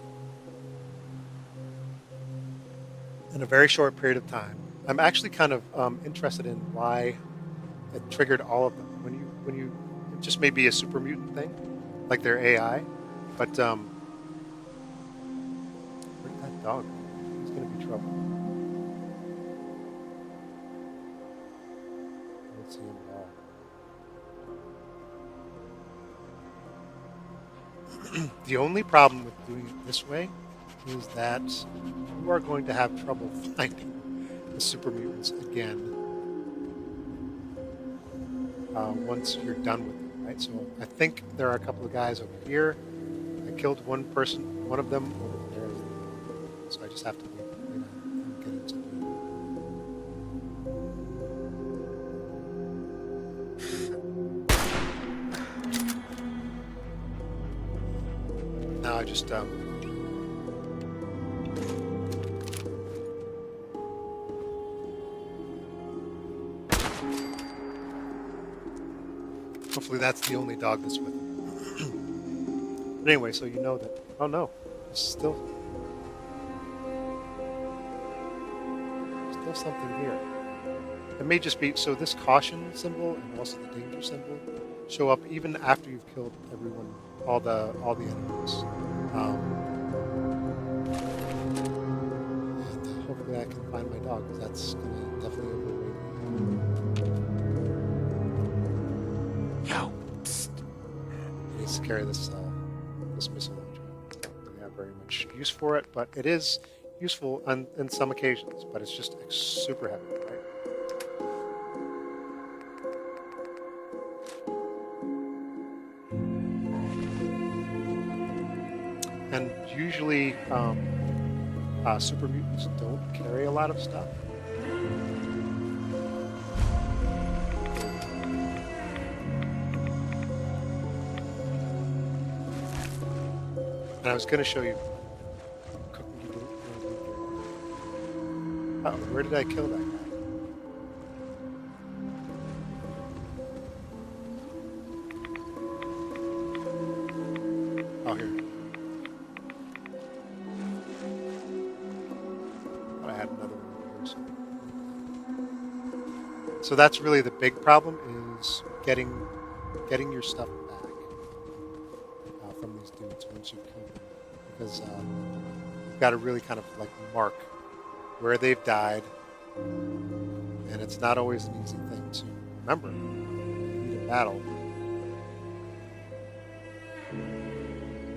in a very short period of time. I'm actually kind of interested in why it triggered all of them. When you, it just may be a super mutant thing, like their AI. But where did that dog go? He's going to be trouble. I don't see him at all. The only problem with doing it this way is that you are going to have trouble finding the super mutants again once you're done with them, right? So I think there are a couple of guys over here. I killed one of them over there. So I just have to wait and get him to do. Now I just hopefully that's the only dog that's with him. But anyway, so you know that. Oh no, it's still. still something here. It may just be so this caution symbol and also the danger symbol show up even after you've killed everyone, all the enemies. And hopefully I can find my dog because that's gonna definitely overweight me. Yo. Psst. It needs to carry this missile launcher. I don't really have very much use for it, but it is useful on in some occasions. But it's just super heavy, right? And usually, super mutants don't carry a lot of stuff. And I was going to show you. Oh, where did I kill that guy? Oh, here. I had another one here. So that's really the big problem is getting your stuff back from these dudes once you kill them, because you've got to really kind of like mark where they've died, and it's not always an easy thing to remember. You need a battle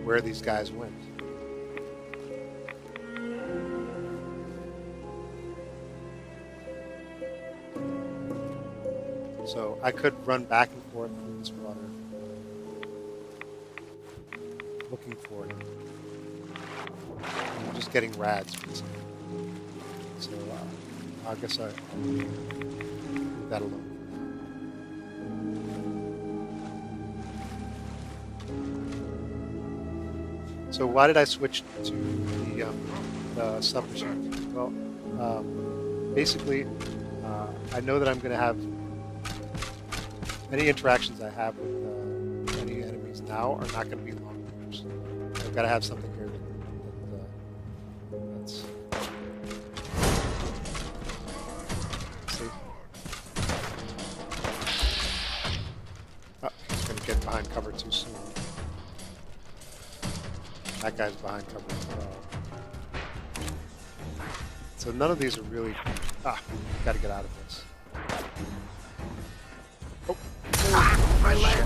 where these guys went. So I could run back and forth through this water, looking for him. I'm just getting rads, basically. So I guess I'll leave that alone. So why did I switch to the submachine? Well, basically, I know that I'm going to have any interactions I have with any enemies now are not going to be long range. I've got to have something here that's safe. Oh, he's going to get behind cover too soon. That guy's behind cover as well. So none of these are really... got to get out of this. Oh. My leg.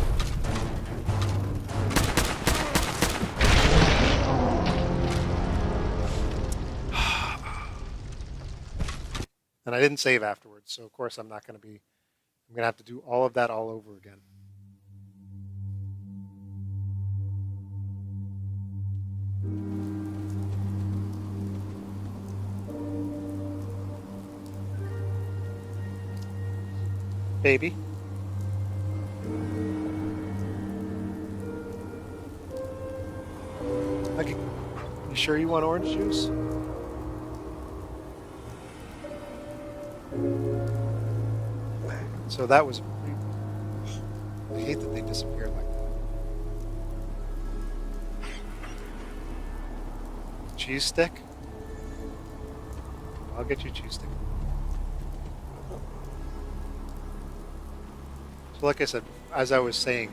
And I didn't save afterwards, so of course I'm not going to be... I'm going to have to do all of that all over again. Baby. Okay. You sure you want orange juice? So that was... I hate that they disappeared like that. Cheese stick? I'll get you a cheese stick. So like I said, as I was saying...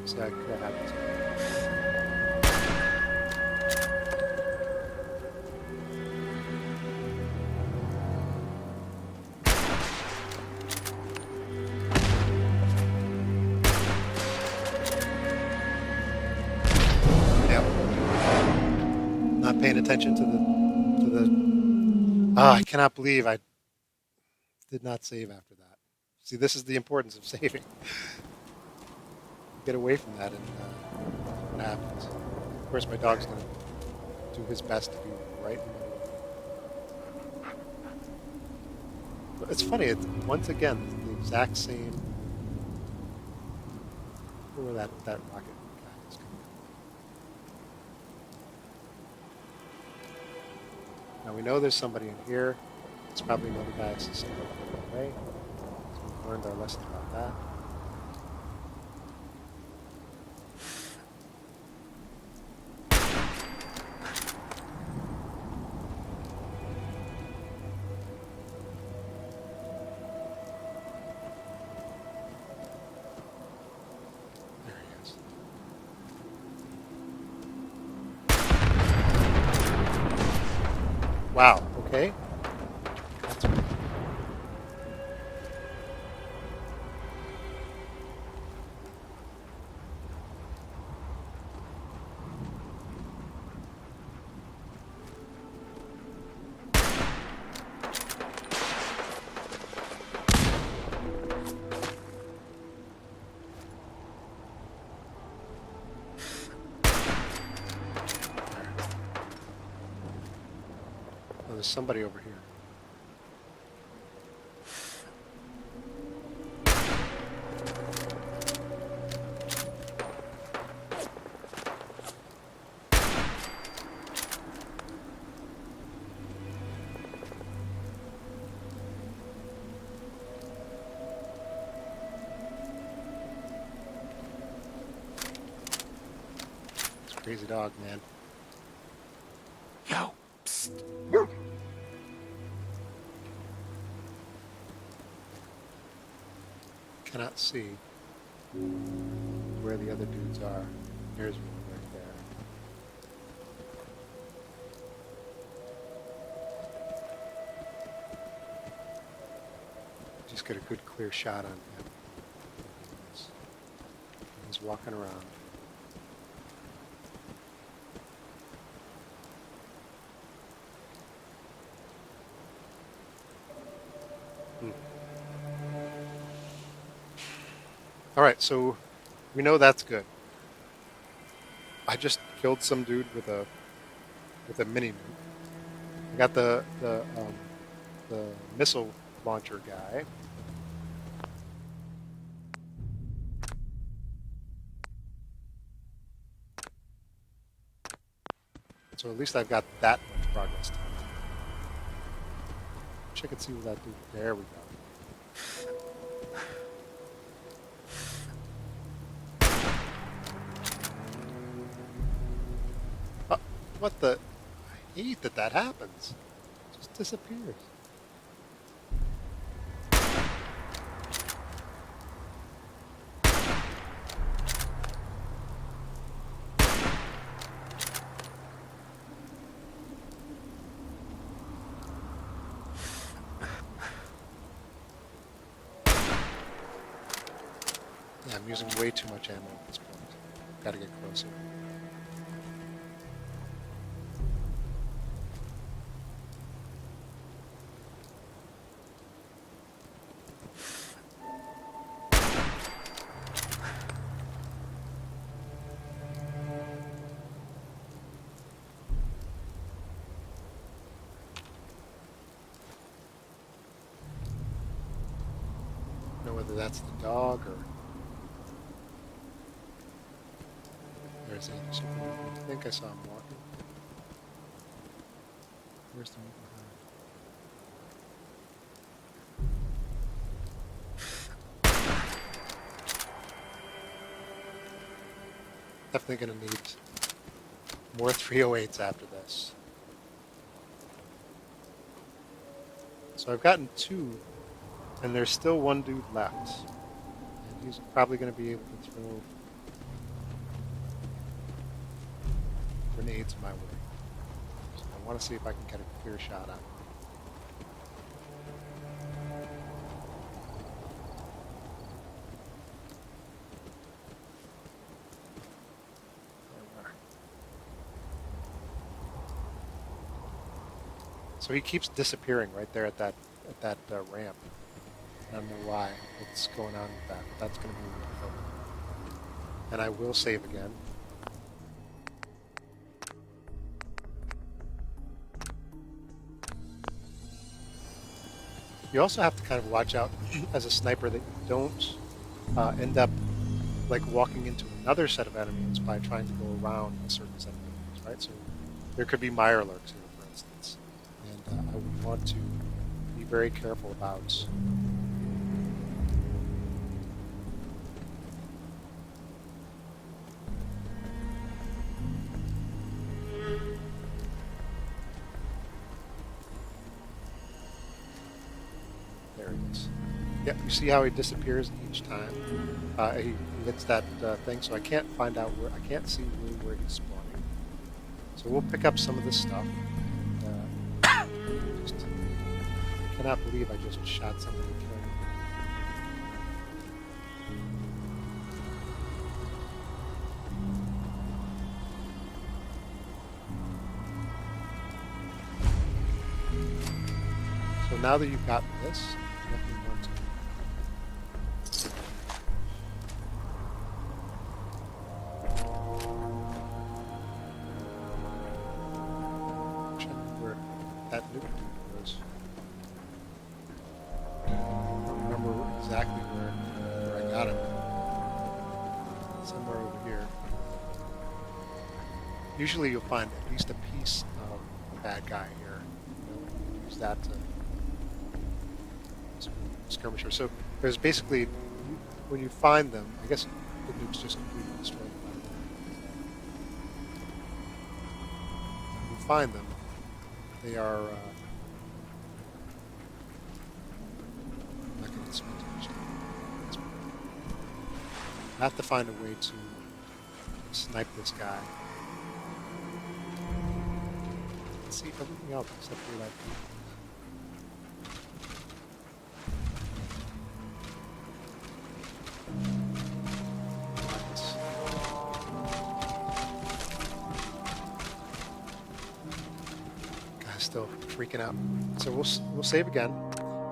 See how that happens. Not paying attention to the I cannot believe I did not save after that. See, this is the importance of saving. Get away from that and what happens. Of course my dog's gonna do his best to be right in the middle. But it's funny, once again, it's the exact same where that rocket guy is coming from. Now we know there's somebody in here. It's probably another guy that's just away. So we've learned our lesson about that. Wow. Okay. That's weird. Oh, there's somebody over here. It's a crazy dog, man. Yo, psst. Cannot see where the other dudes are. There's one right there. Just get a good clear shot on him. He's walking around. Hmm. All right, so we know that's good. I just killed some dude with a mini nuke. I got the missile launcher guy. So at least I've got that much progress time. Wish I could see what that dude. There we go. What the? I hate that that happens. It just disappears. Yeah, I'm using way too much ammo at this point. Gotta get closer. I don't know whether that's the dog or there's the other super mutant. I think I saw him walking. Where's the mutant hide? Definitely gonna need more 308s after this. So I've gotten 2, and there's still 1 dude left. And he's probably going to be able to throw grenades my way. So I want to see if I can get a clear shot on him. So he keeps disappearing right there at that ramp. I don't know why. What's going on with that? But that's going to be real fun. And I will save again. You also have to kind of watch out as a sniper that you don't end up like walking into another set of enemies by trying to go around a certain set of enemies, right? So there could be Mirelurks here, for instance, and I would want to be very careful about there he is. Yep, you see how he disappears each time. He hits that thing, so I can't find out where I can't see really where he's spawning. So we'll pick up some of this stuff. just cannot believe I just shot somebody and killed him. So now that you've got this, you definitely want to. Check where that nuke dude was. I don't remember exactly where I got him. Somewhere over here. Usually you'll find at least a piece of the bad guy here. You know, use that to skirmisher. So there's basically, when you find them, I guess the nukes just completely destroy them. When you find them, they are not going to spend too much time. I have to find a way to snipe this guy. See everything else except for that. Guy's still freaking out. So we'll save again,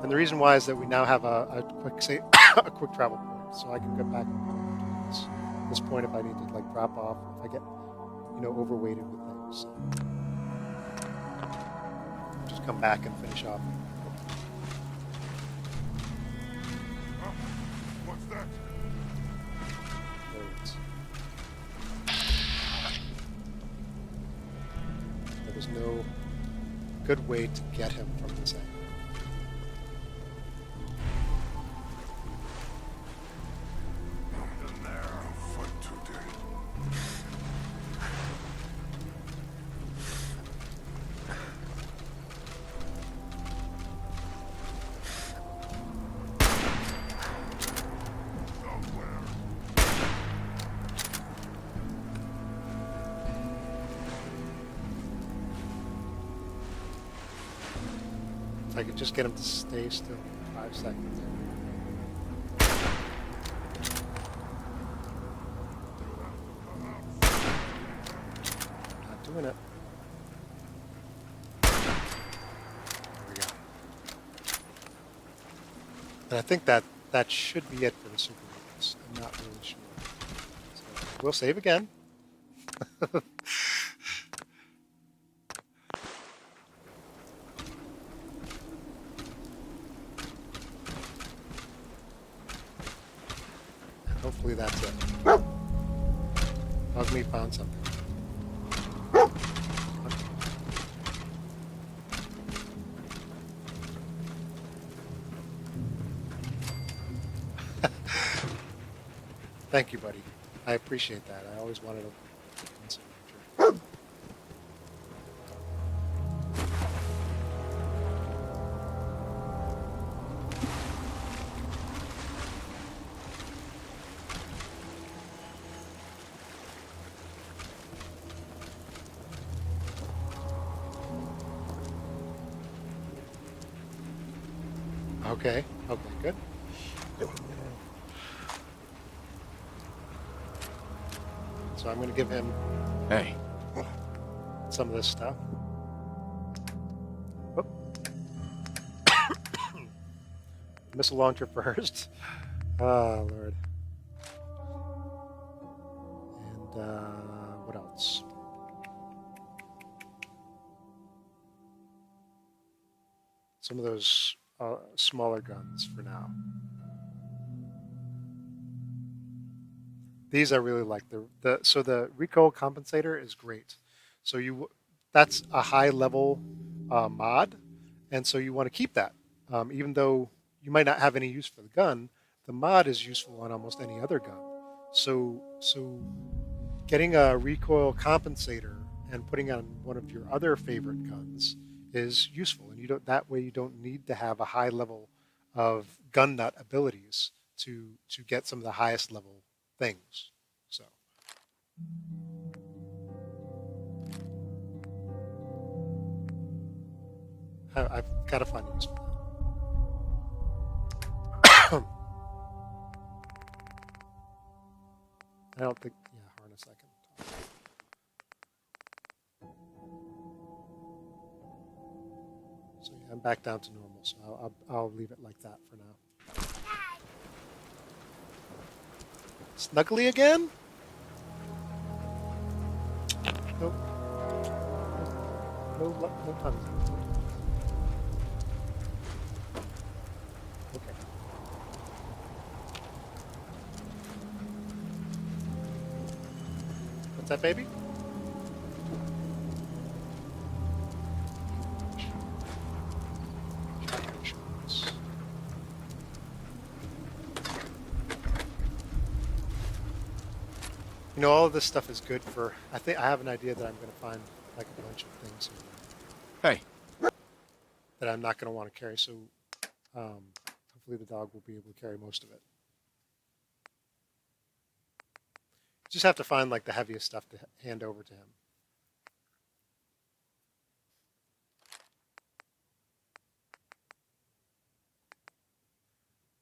and the reason why is that we now have a quick save, a quick travel point, so I can get back to this point if I need to like drop off, if I get overweighted with things. So just come back and finish off. What's that? There it is. There was no good way to get him from this angle. And there, for today. Somewhere. If I could just get him to stay still for 5 seconds. Not doing it. There we go. And I think that should be it for the super mutants. I'm not really sure. So we'll save again. Hopefully that's it. Hug me found something. Thank you, buddy. I appreciate that. I always wanted to. Okay. Okay. Good. So I'm going to give him Hey. some of this stuff. Whoop. Missile launcher first. Oh, Lord. And what else? Some of those smaller guns for now. These I really like. So the recoil compensator is great. So that's a high level mod, and so you want to keep that. Even though you might not have any use for the gun, the mod is useful on almost any other gun. So getting a recoil compensator and putting on one of your other favorite guns is useful, and that way you don't need to have a high level of gun nut abilities to get some of the highest level things. So I've got to find use for that. I don't think. Yeah, harness I can talk. So yeah, I'm back down to normal. So I'll leave it like that for now. Snuggly again? Nope. No tons. Okay. What's that, baby? You know, all of this stuff is good for. I think I have an idea that I'm going to find like a bunch of things here Hey. that I'm not going to want to carry. So hopefully the dog will be able to carry most of it. Just have to find like the heaviest stuff to hand over to him.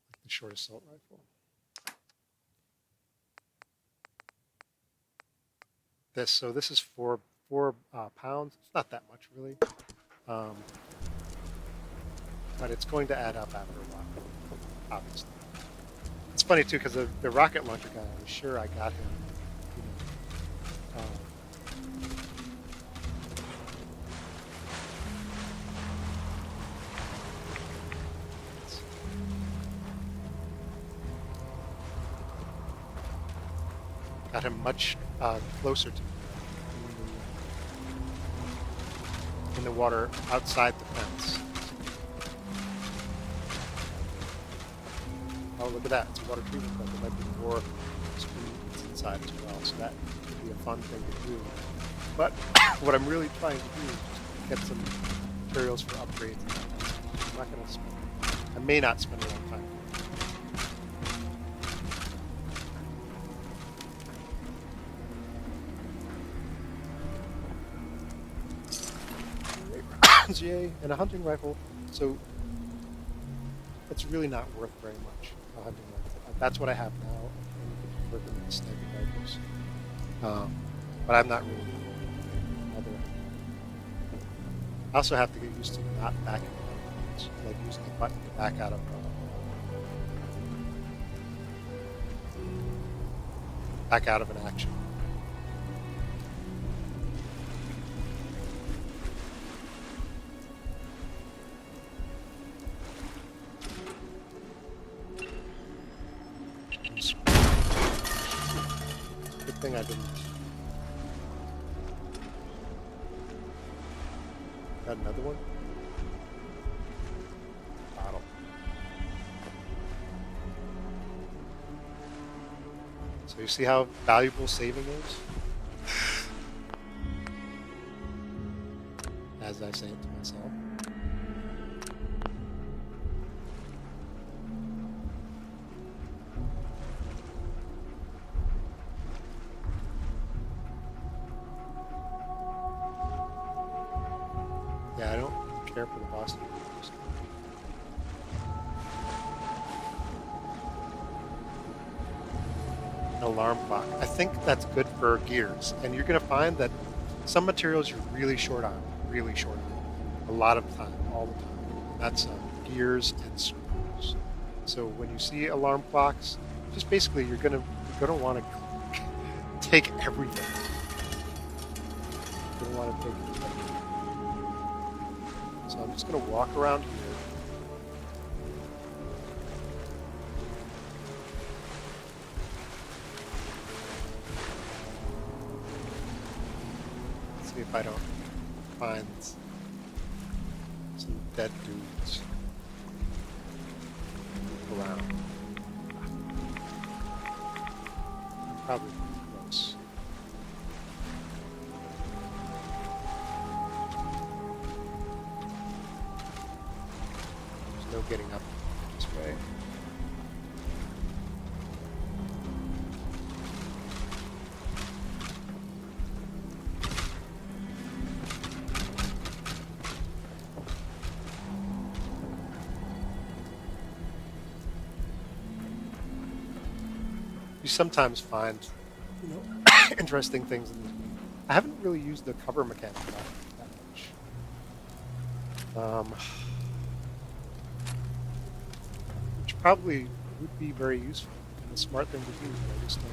Like the short assault rifle. This is four pounds. It's not that much really, but it's going to add up after a while. Obviously, it's funny too because the rocket launcher guy. I was sure I got him. You know, got him much closer to me in the water outside the fence. Oh, look at that. It's a water treatment plant. There might be more screens inside as well, so that could be a fun thing to do. But what I'm really trying to do is just get some materials for upgrades. I'm not going to spend. I may not spend a lot of time. Yay, and a hunting rifle. So it's really not worth very much. A hunting rifle. That's what I have now. I'm working with the sniping rifles, but I'm not really. I also have to get used to not backing out, like using the button to back out of. Back out of an action. Good thing I didn't. Got another one? Bottle. So you see how valuable saving is? As I say it to myself. Yeah, I don't care for the Boston Bruins. An alarm clock. I think that's good for gears. And you're going to find that some materials you're really short on. Really short on. A lot of the time. All the time. And that's gears and screws. So when you see alarm clocks, just basically you're going to want to take everything. You're going to want to take everything. So I'm just going to walk around here. See if I don't find some dead dudes around. Probably close. No getting up this way. sometimes find, you know, interesting things in this game. I haven't really used the cover mechanic that much, which probably would be very useful and a smart thing to do, but I just don't.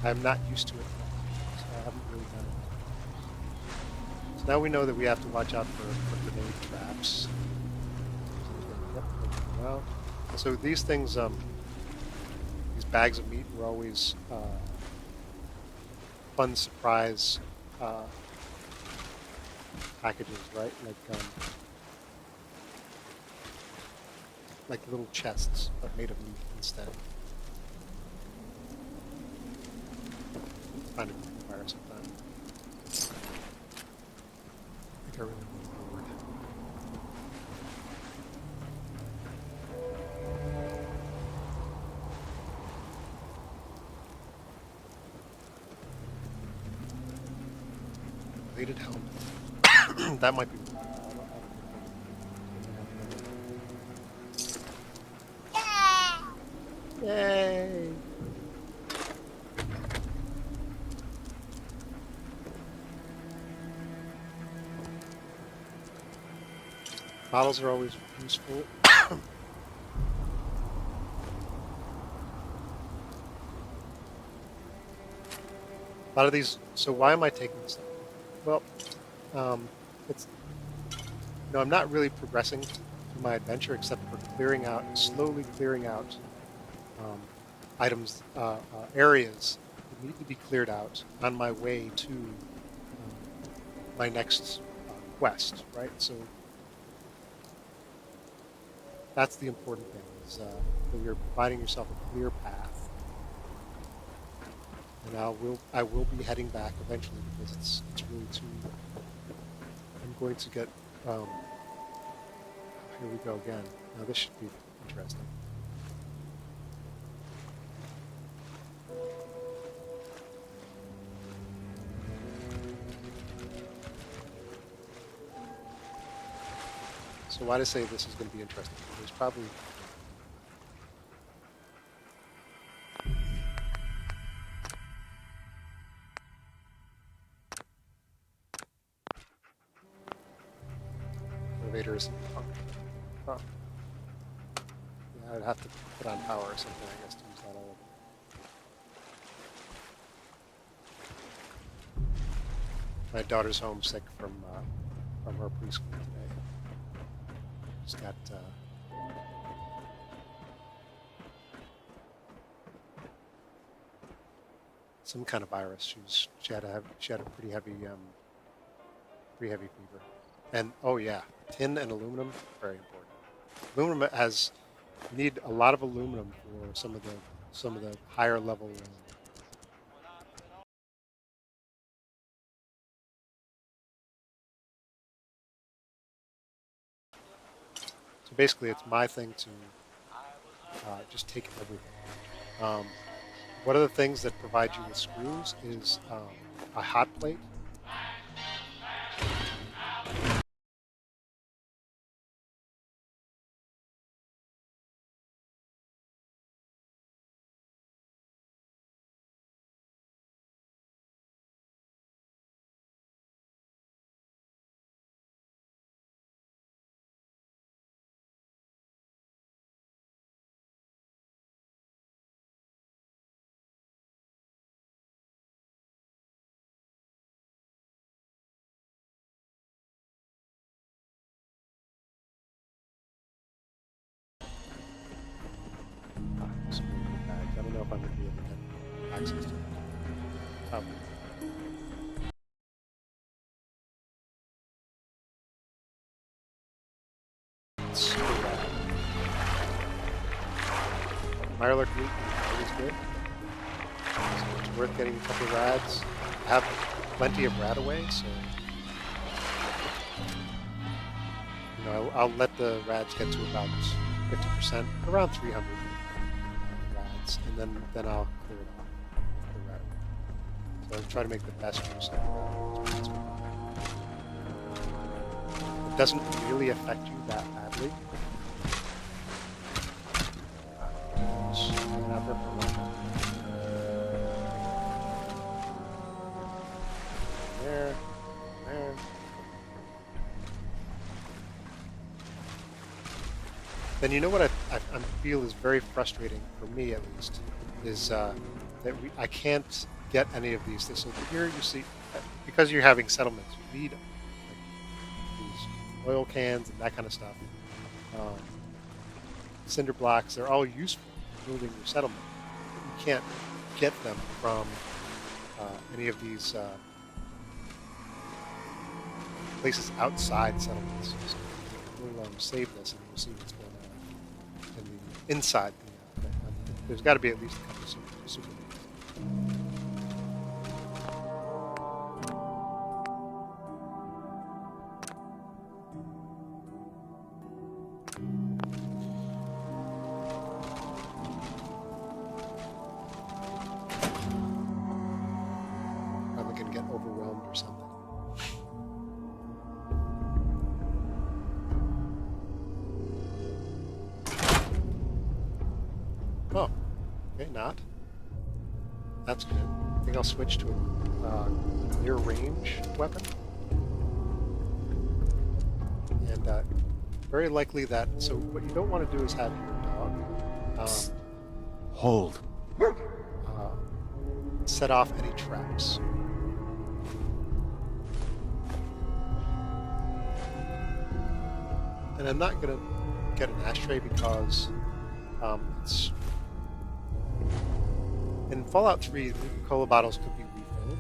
I'm not used to it, so I haven't really done it. So now we know that we have to watch out for grenade traps. Yep, they're coming out. So these things, these bags of meat were always fun surprise packages, right? Like little chests, but made of meat instead. Find a fire sometime. I think I really want forward. Bladed helmet. That might be. Yay! Bottles are always useful. A lot of these. So why am I taking this stuff? Well, it's I'm not really progressing through my adventure except for slowly clearing out items, areas that need to be cleared out on my way to my next quest. Right. So that's the important thing: is that you're providing yourself a clear path. And I will be heading back eventually because it's really too. I'm going to get. Here we go again. Now this should be interesting. So why do I say this is going to be interesting? There's probably. Elevator isn't functioning. Huh. Yeah, I'd have to put on power or something, I guess, to use that elevator. My daughter's homesick from her preschool today. She's got some kind of virus. She had a pretty heavy fever. And oh yeah, tin and aluminum, very important. Aluminum you need a lot of aluminum for some of the higher level. So basically, it's my thing to just take everything. Um, one of the things that provide you with screws is a hot plate. Some bags. I don't know if I'm going to be able to get access to it. Probably. Super rad. Mirelurk meat is good. So it's worth getting a couple of rads. I have plenty of rad away, so I'll let the rads get to about 50%, around 300 rads, and then I'll clear it off with the rad away. So I'll try to make the best use of it. It doesn't really affect you that badly. It's been out there for a long time. there, there. Then you know what I feel is very frustrating for me at least is that I can't get any of these things. So here you see, because you're having settlements, you need like these oil cans and that kind of stuff. Um, Cinder blocks, they're all useful for building your settlement. But you can't get them from any of these places outside settlements. So we'll save this and we'll see what's going on in the inside. There's got to be at least a couple of super. Probably going to get overwhelmed or something. Oh, okay, not. That's good. I think I'll switch to a near range weapon. And very likely that, so what you don't want to do is have your dog Hold. set off any traps. And I'm not going to get an ashtray because it's in Fallout 3, the cola bottles could be refilled.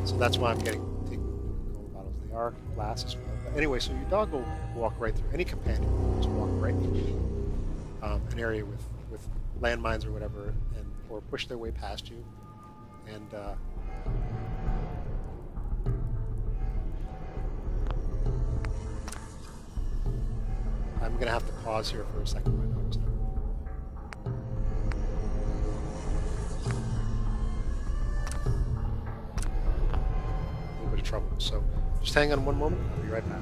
So that's why I'm taking new cola bottles. They are glass as well. But anyway, so your dog will walk right through. Any companion will just walk right through an area with landmines or whatever, or push their way past you. And I'm going to have to pause here for a second. My dog's having a little bit of trouble. So just hang on one moment. I'll be right back.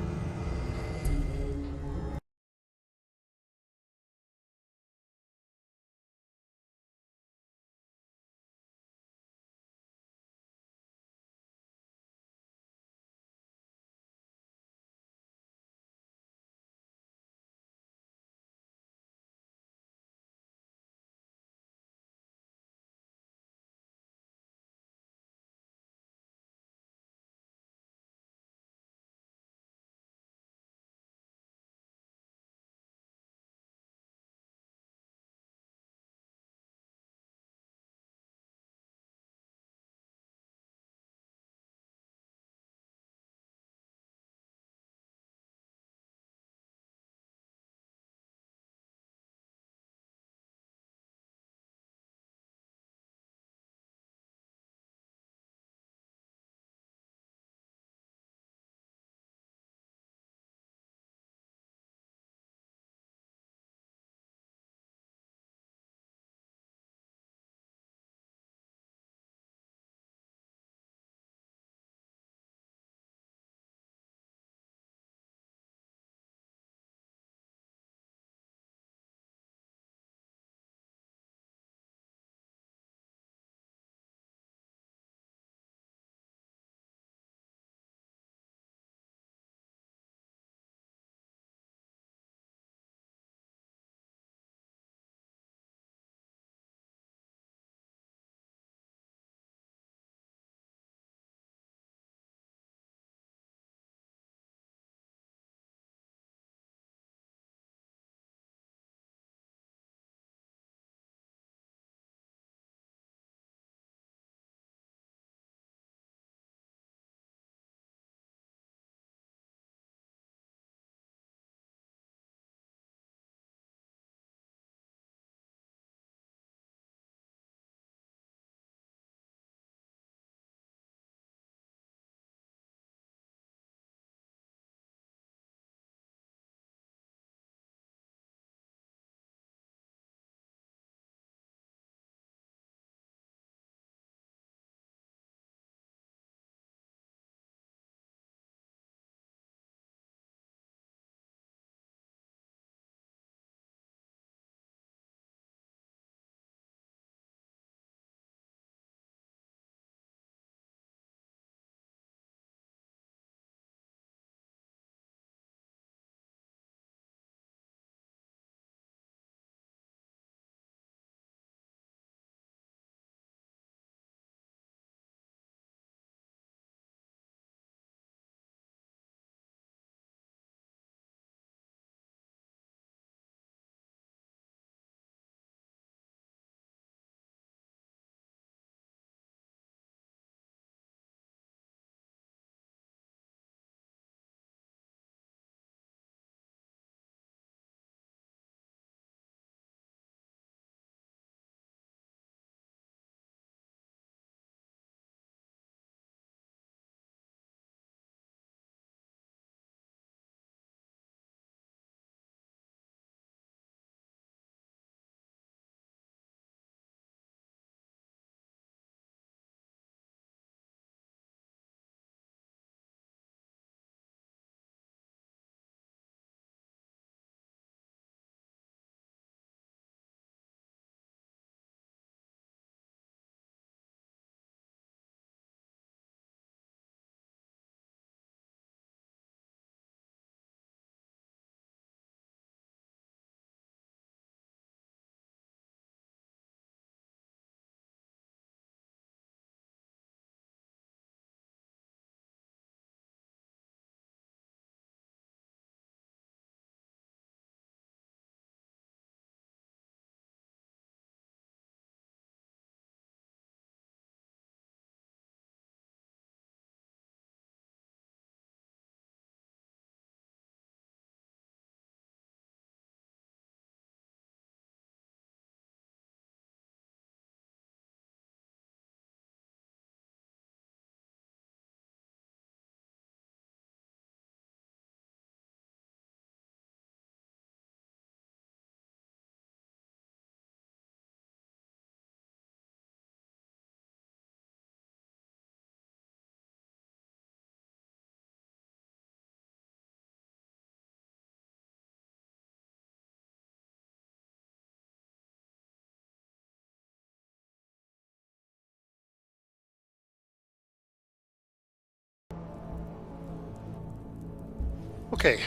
Okay,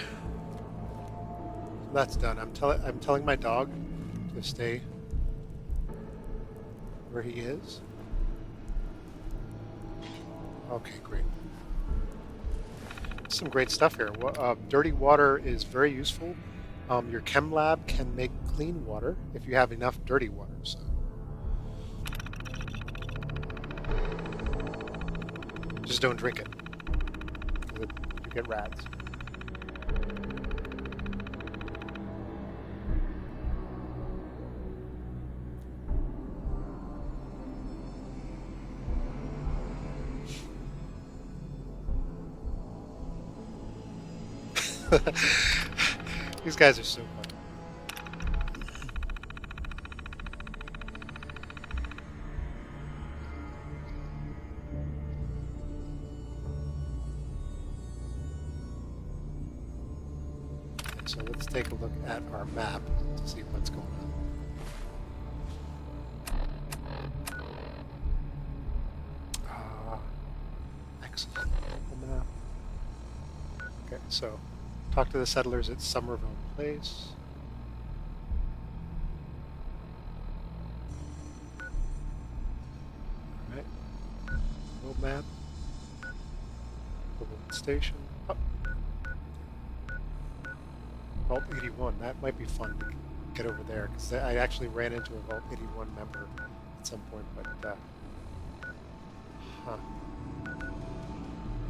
that's done. I'm telling my dog to stay where he is. Okay, great. Some great stuff here. Dirty water is very useful. Your chem lab can make clean water if you have enough dirty water. So just don't drink it. You get rads. These guys are so funny. Okay, so let's take a look at our map to see what's going on. Excellent. Map. Okay, so talk to the settlers at Somerville Place. All right. World map. Commonwealth Station. Oh. Vault 81. That might be fun to get over there because I actually ran into a Vault 81 member at some point, but huh.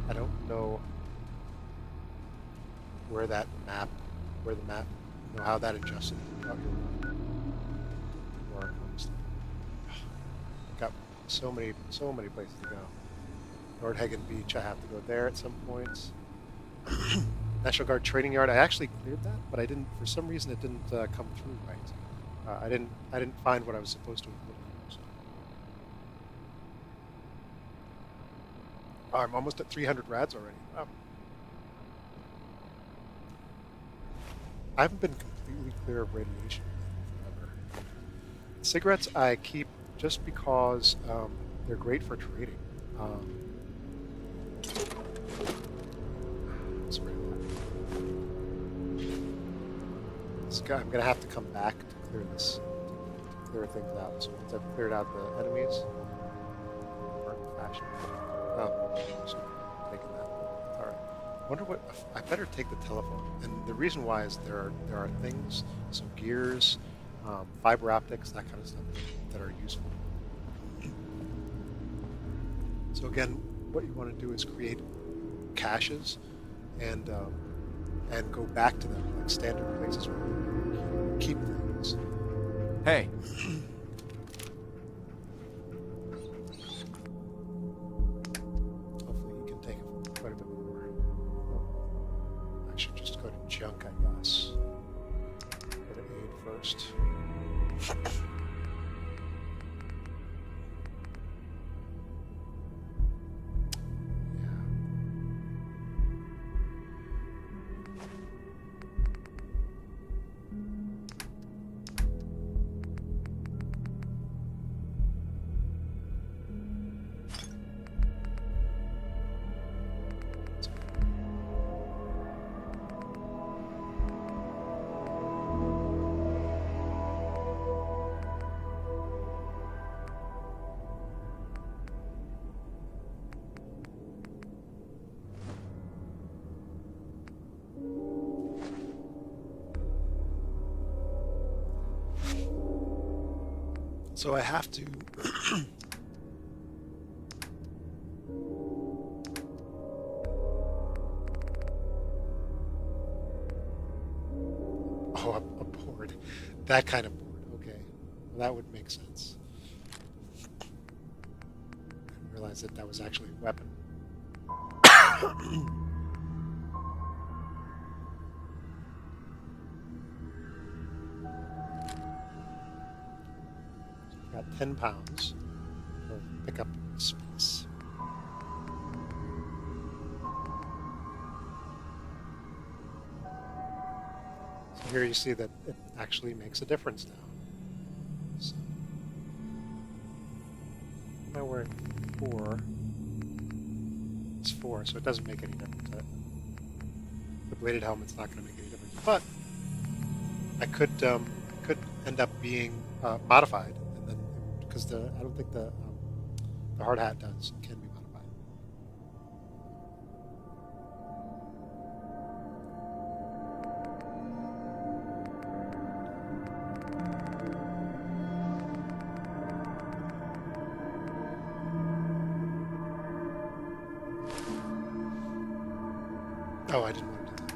I don't know where the map, how that adjusted. Work, honestly. Got so many places to go. Nordhagen Beach, I have to go there at some points. National Guard Training Yard, I actually cleared that, but I didn't. For some reason, it didn't come through right. I didn't find what I was supposed to have looked for. So. I'm almost at 300 rads already. Wow. I haven't been completely clear of radiation forever. Cigarettes I keep just because they're great for trading. Sorry. I'm going to have to come back to clear this, to clear things out. So once I've cleared out the enemies, burn the fashion. So taking that. All right. Wonder what I better take the telephone. And the reason why is there are things, so gears, fiber optics, that kind of stuff that are useful. So again, what you want to do is create caches and go back to them, like standard places where you keep things. Hey. Hopefully he can take it quite a bit more. I should just go to junk, I guess. Go to aid first. So I have to oh, a board. That kind of board. Okay. Well, that would make sense. I didn't realize that was actually a weapon. Got 10 pounds of pickup space. So here you see that it actually makes a difference now. So, am I wearing 4? It's 4, so it doesn't make any difference. The weighted helmet's not going to make any difference. But I could end up being modified, and then because I don't think the hard hat can be modified. Oh, I didn't want to do that.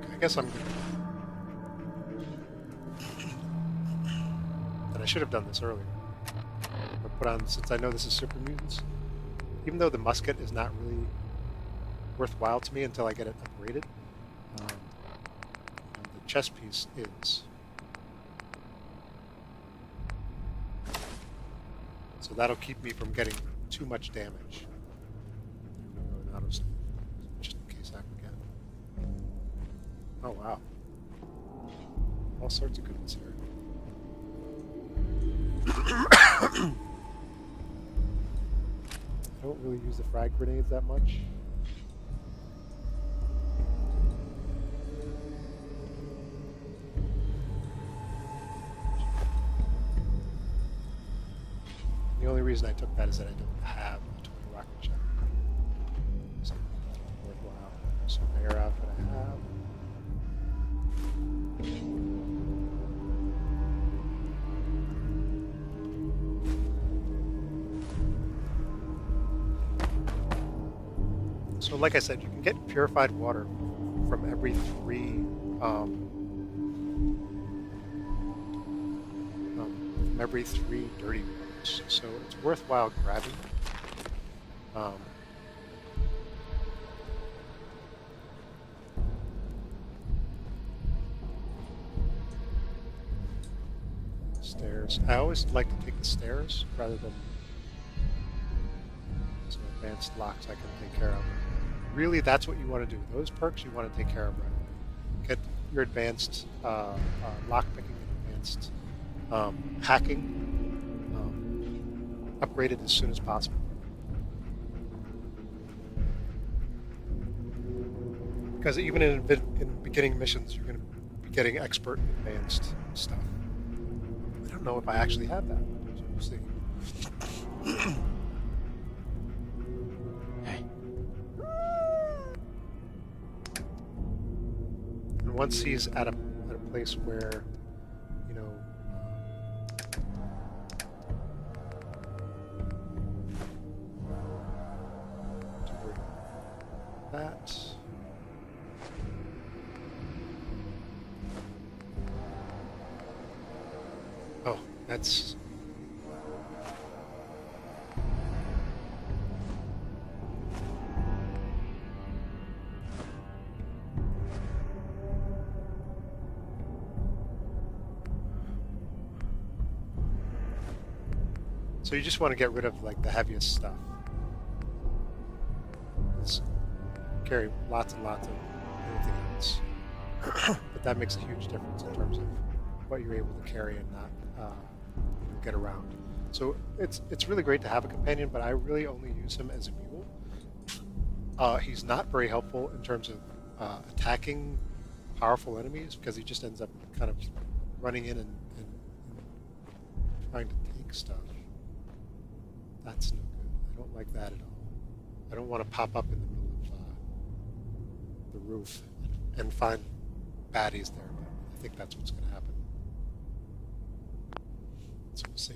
Okay, I guess I'm good. Then I should have done this earlier. But put on, since I know this is super mutants, even though the musket is not really worthwhile to me until I get it upgraded, the chest piece is. So that'll keep me from getting too much damage. Just in case I forget. Oh wow. All sorts of goodness here. I don't really use the frag grenades that much. The only reason I took that is that I don't have a toy rocket ship. So it's worthwhile. So the air outfit I have. So like I said, you can get purified water from every three dirty waters. So it's worthwhile grabbing. Stairs. I always like to take the stairs rather than some advanced locks I can take care of. Really, that's what you want to do. Those perks you want to take care of right away. Get your advanced lockpicking and advanced hacking upgraded as soon as possible. Because even in beginning missions, you're going to be getting expert and advanced stuff. I don't know if I actually have that. So we'll see. And once he's at a place where, you know, that. Oh, that's. So you just want to get rid of like the heaviest stuff. Let's carry lots and lots of anything else. But that makes a huge difference in terms of what you're able to carry and not get around. So it's really great to have a companion, but I really only use him as a mule. He's not very helpful in terms of attacking powerful enemies because he just ends up kind of running in and trying to take stuff. That's no good. I don't like that at all. I don't want to pop up in the middle of the roof and find baddies there, but I think that's what's going to happen. So we'll see.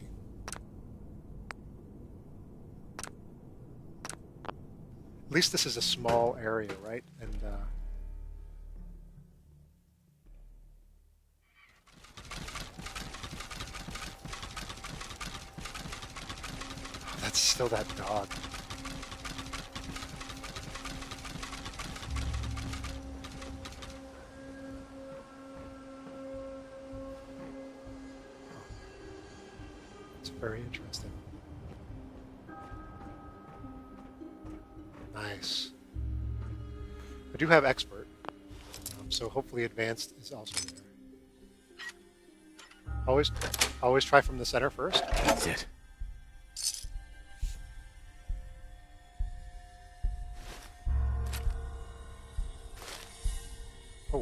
At least this is a small area, right? And that's still that dog. It's very interesting. Nice. I do have expert, so hopefully advanced is also there. Always try from the center first. That's it.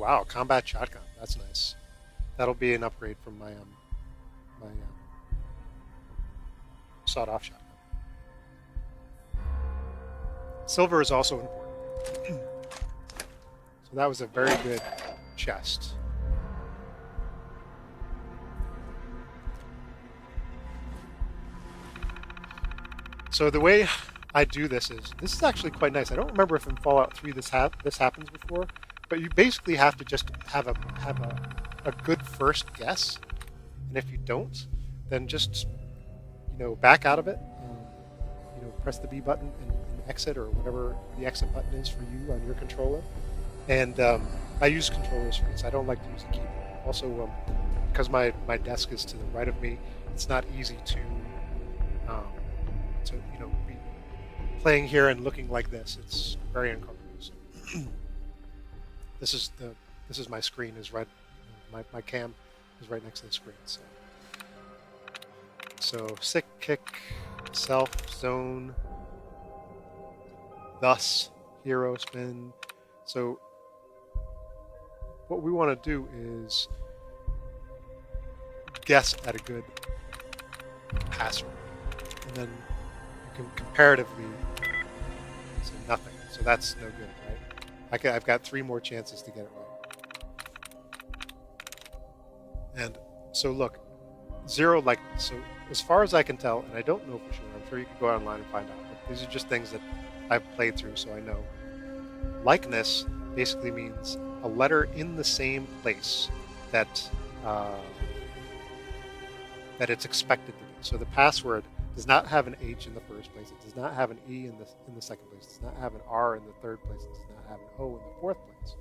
wow, combat shotgun. That's nice. That'll be an upgrade from my sawed-off shotgun. Silver is also important. So that was a very good chest. So the way I do this is actually quite nice. I don't remember if in Fallout 3 this happens before, but you basically have to just have a good first guess, and if you don't, then just back out of it. Press the B button and exit, or whatever the exit button is for you on your controller. And I use controllers for this. I don't like to use a keyboard. Also, because my desk is to the right of me, it's not easy to be playing here and looking like this. It's very uncomfortable. So this is my screen is right. My cam is right next to the screen. So sick, kick, self, zone, thus, hero, spin. So what we want to do is guess at a good password, and then you can comparatively say nothing. So that's no good, right? I've got 3 more chances to get it right. And so look, 0 likeness. So as far as I can tell, and I don't know for sure, I'm sure you can go online and find out, but these are just things that I've played through, so I know. Likeness basically means a letter in the same place that it's expected to be. So the password does not have an H in the first place. It does not have an E in the second place. It does not have an R in the third place. It does not have an O in the fourth place.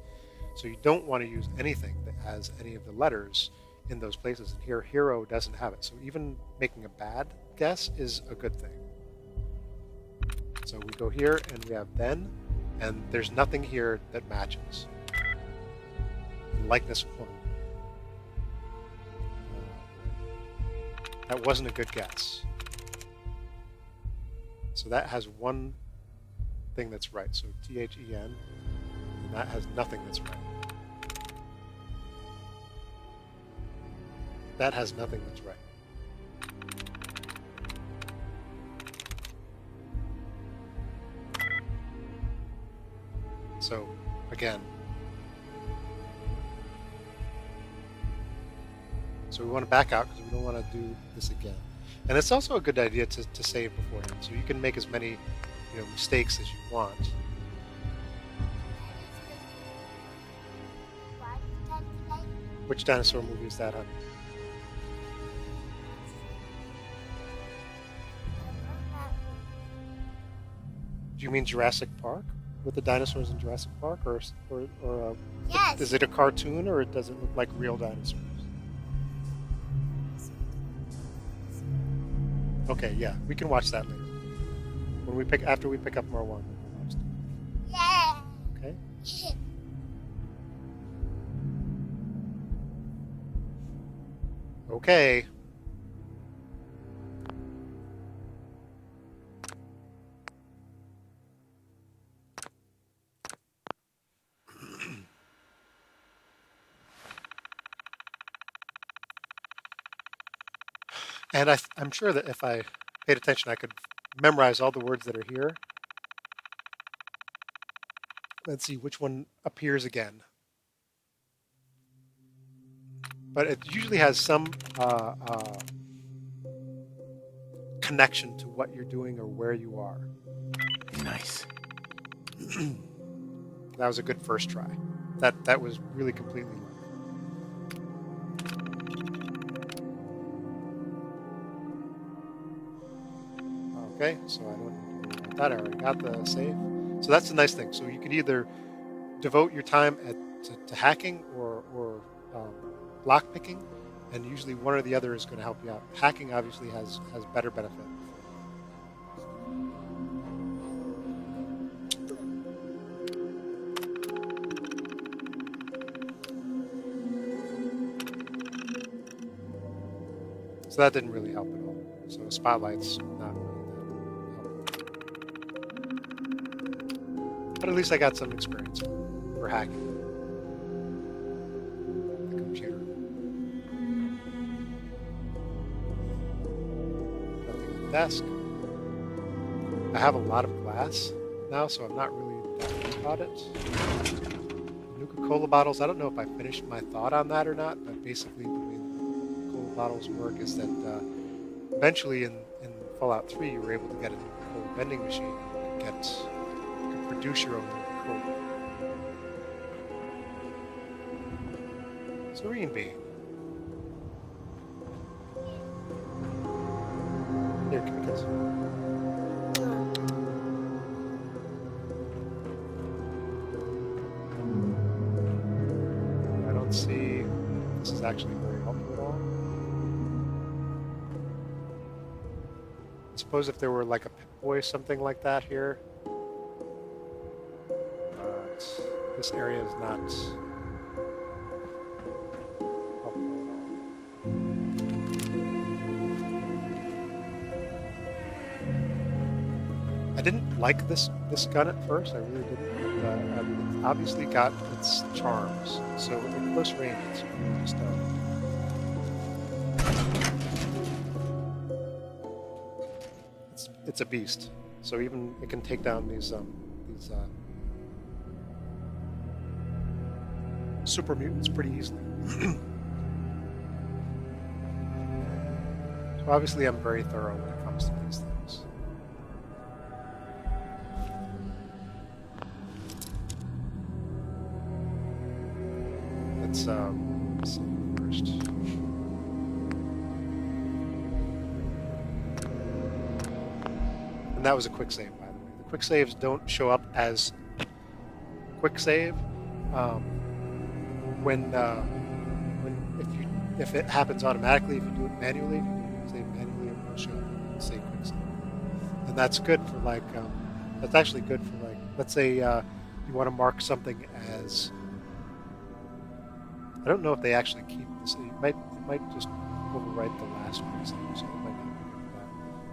So you don't want to use anything that has any of the letters in those places. And here, hero doesn't have it. So even making a bad guess is a good thing. So we go here and we have then, and there's nothing here that matches. Likeness 1. That wasn't a good guess. So that has one thing that's right. So THEN, and that has nothing that's right. That has nothing that's right. So again, so we want to back out because we don't want to do this again. And it's also a good idea to save beforehand, so you can make as many mistakes as you want. Which dinosaur movie is that on? Do you mean Jurassic Park? With the dinosaurs in Jurassic Park, or Yes. is it a cartoon, or does it look like real dinosaurs? Okay, yeah, we can watch that later. After we pick up more one, we'll watch that. Yeah. Okay. Okay. And I'm sure that if I paid attention, I could memorize all the words that are here. Let's see which one appears again. But it usually has some connection to what you're doing or where you are. Nice. That was a good first try. That was really completely luck. Okay, so I don't need to worry about that. I already got the save. So that's the nice thing. So you could either devote your time to hacking or lock picking, and usually one or the other is going to help you out. Hacking obviously has better benefit. So that didn't really help at all. So spotlight's not really that helpful. But at least I got some experience for hacking. desk. I have a lot of glass now, so I'm not really that worried about it. Nuka-Cola bottles, I don't know if I finished my thought on that or not, but basically the way the Cola bottles work is that eventually in Fallout 3 you were able to get a Nuka-Cola vending machine. You could produce your own Nuka-Cola. Serene Bee. Here, can we get some? I don't see this is actually very helpful at all. I suppose if there were like a Pip-Boy, something like that here. But this area is not helpful at all. I didn't like this gun at first. I really didn't. But it's obviously got its charms. So at close range, it's really just it's a beast. So even it can take down these super mutants pretty easily. So obviously, I'm very thorough when it comes to these things. Let's see first. And that was a quick save, by the way. The quick saves don't show up as quick save when if it happens automatically. If you do it manually, if you do a save manually, it will show up say quick save. And that's good for like that's actually good for like, let's say you want to mark something as, I don't know if they actually keep this. It might just overwrite the last one, so it might not be good for that.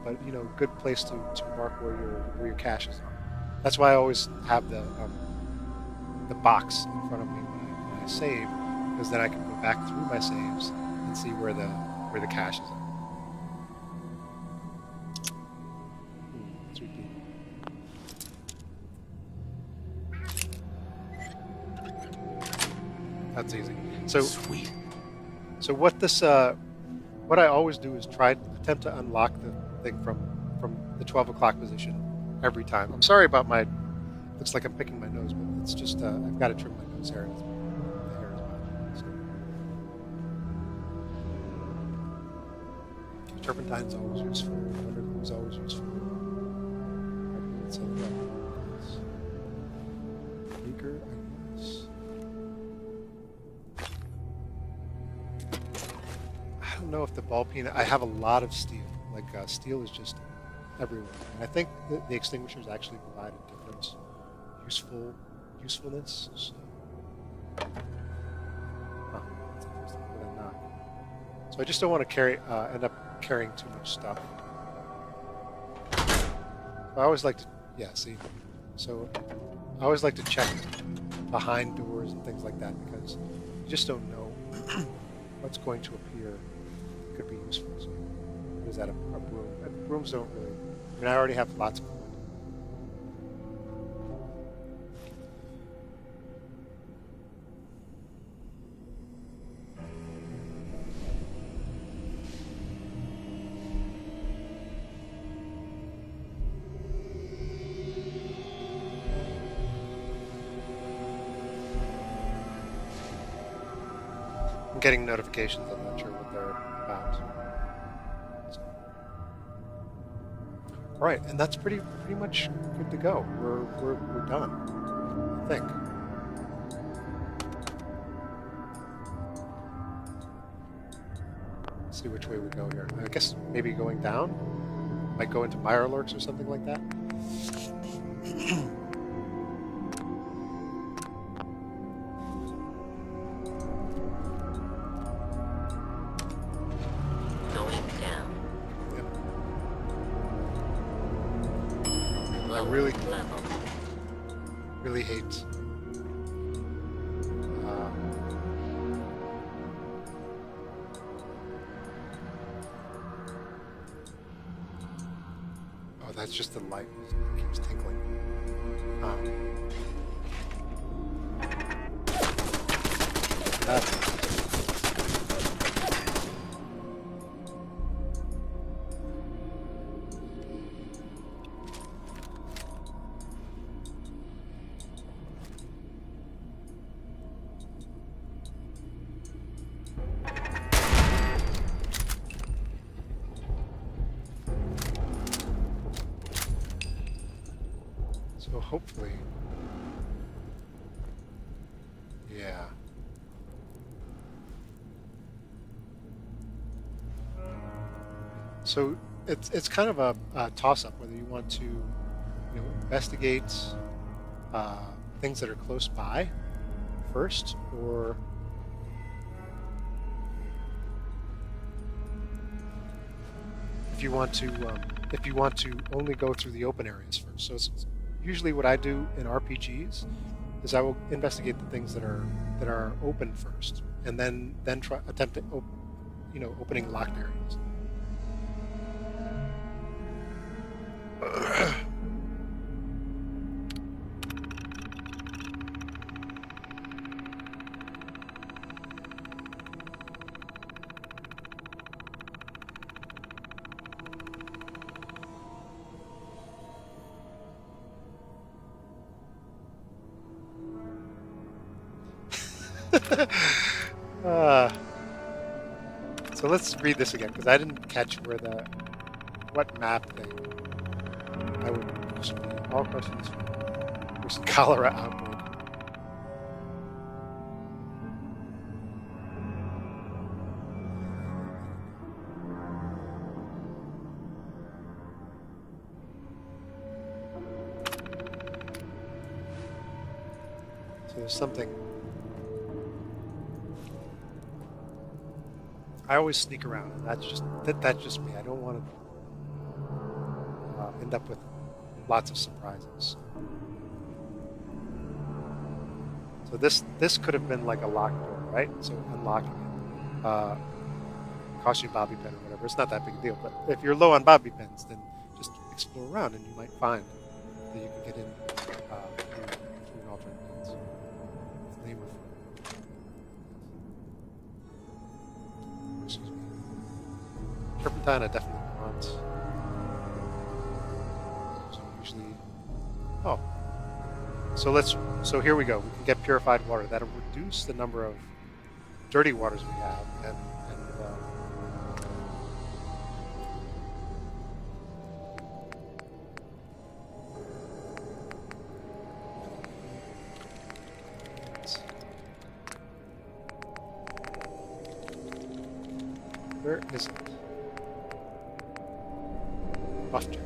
But you know, good place to mark where your caches are. That's why I always have the box in front of me when I save, because then I can go back through my saves and see where the caches are. Let's repeat. That's easy. So Sweet. So what I always do is attempt to unlock the thing from the 12 o'clock position every time. I'm sorry about looks like I'm picking my nose, but it's just I've got to trim my nose hair. The hair is bad. So. Turpentine's always useful. Underglue is always useful. Beaker, I guess. I don't know if the ball peen. I have a lot of steel. Like steel is just everywhere. And I think the extinguishers actually provide a different usefulness. So. That's interesting. But I'm not. So I just don't want to end up carrying too much stuff. I always like to, see. So I always like to check behind doors and things like that, because you just don't know what's going to appear. Could be useful. So, is that a broom? Brooms don't really. I mean, I already have lots of wood. I'm getting notifications. I'm not sure what they're about. So. All right, and that's pretty much good to go. We're done, I think. Let's see which way we go here. I guess maybe going down. Might go into Mirelurks or something like that. Really hate that's just the light. It keeps tinkling. That. So hopefully, yeah. So it's kind of a toss-up whether you want to, investigate uh, things that are close by first, or if you want to only go through the open areas first. So it's usually what I do in RPGs is I will investigate the things that are open first, and then try attempt to opening locked areas. uh, so let's read this again because I didn't catch what map thing I would use. All questions was cholera outbreak. So there's something. I always sneak around, and that's just me. I don't want to end up with lots of surprises. So this could have been like a locked door, right? So unlocking it costs you a bobby pin or whatever. It's not that big a deal. But if you're low on bobby pins, then just explore around, and you might find that you can get in through an alternate means. Name of excuse me. Turpentine, I definitely want. So usually, oh, so here we go. We can get purified water. That'll reduce the number of dirty waters we have, and where is it? Buff gem.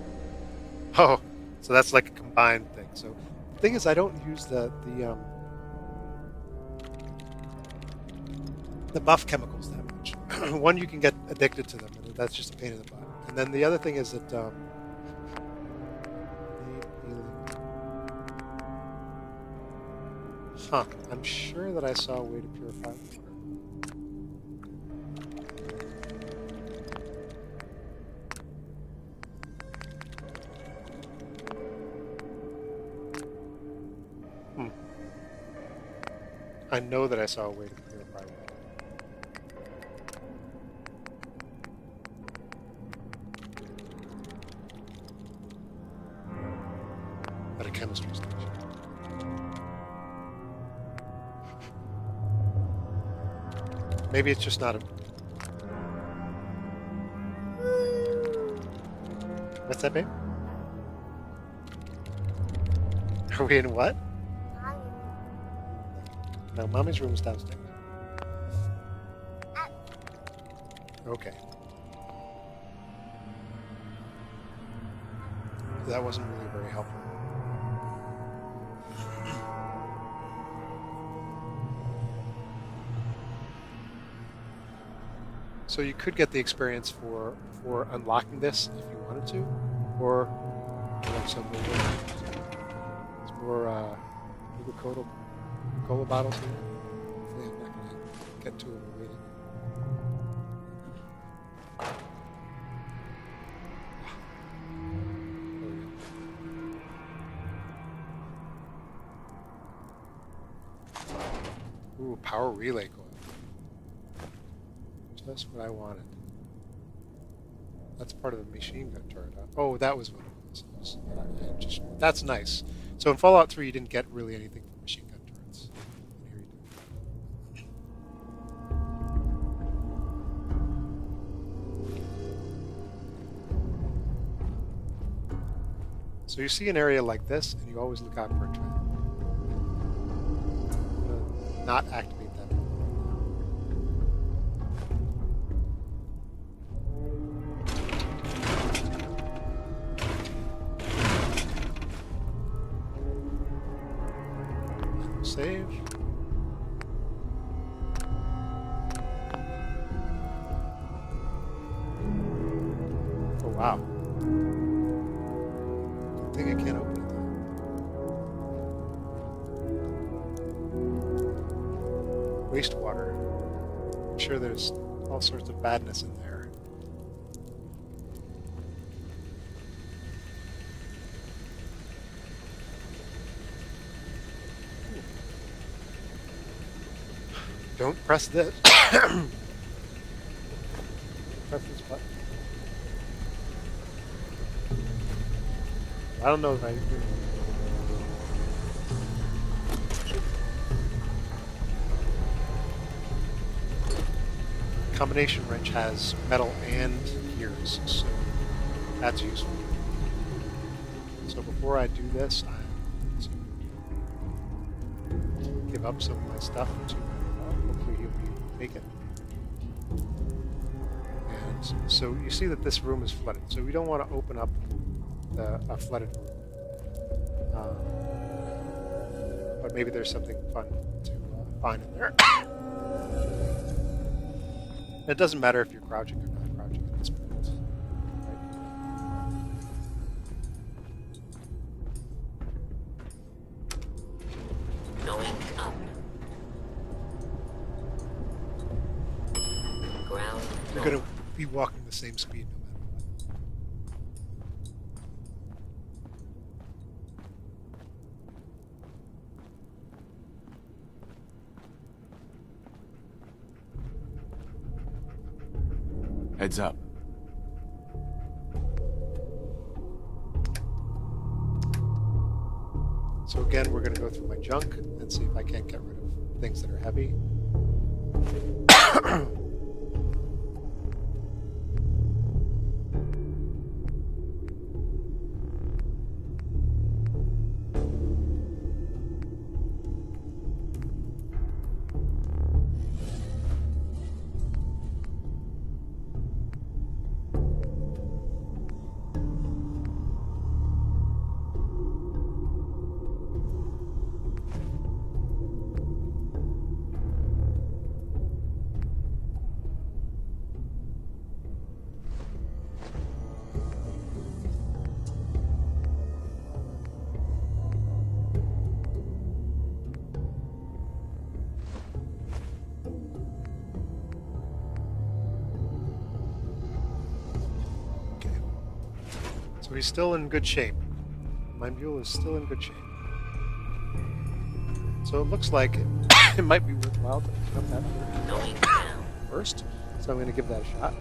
Oh, so that's like a combined thing. So the thing is, I don't use the buff chemicals that much. One, you can get addicted to them, and that's just a pain in the butt. And then the other thing is that I'm sure that I saw a way to purify water. I know that I saw a way to purify water. At a chemistry station. Maybe it's just not a... What's that, babe? Are we in what? No, Mommy's room is downstairs. Okay. That wasn't really very helpful. So you could get the experience for unlocking this if you wanted to, or some more Coca-Cola bottles here. Hopefully I'm not going to get too overweighted. Ooh, power relay coil. Just what I wanted. That's part of the machine gun turret. Oh, that was what it was. That's nice. So in Fallout 3, you didn't get really anything from machine gun turrets. And here you do. So you see an area like this, and you always look out for a trap. I'm gonna not activate that. Save. Oh wow. Good thing I can't open it though. Wastewater. I'm sure there's all sorts of badness in there. Don't press this. Press this button. I don't know if I do. Combination wrench has metal and gears, so that's useful. So before I do this, I need to give up some of my stuff to hopefully he'll be taken. And so you see that this room is flooded, so we don't want to open up a flooded room. But maybe there's something fun to find in there. It doesn't matter if you're crouching or not crouching at this point. Right? Going up. Ground. You're going to be walking the same speed no matter what. Heads up. So again, we're going to go through my junk and see if I can't get rid of things that are heavy. So he's still in good shape. My mule is still in good shape. So it looks like it might be worthwhile to jump that Going down. first. So I'm going to give that a shot.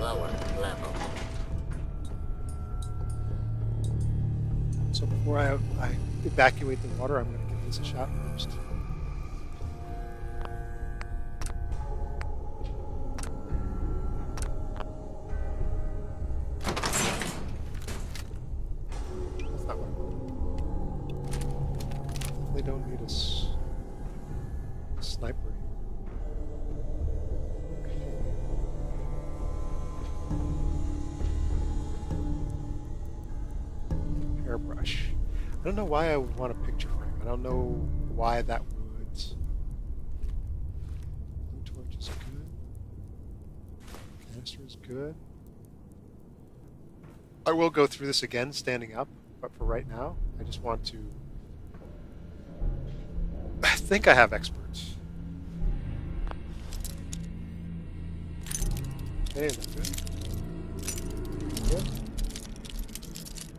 Lower level. So before I evacuate the water, I'm going to give this a shot first. That's not what I want. Definitely don't need a sniper here. Hairbrush. I don't know why I would want a picture frame. I don't know why that would. Blue torch is good. Canister is good. I will go through this again standing up, but for right now, I just want to. I think I have experts. Okay, that's good. Good.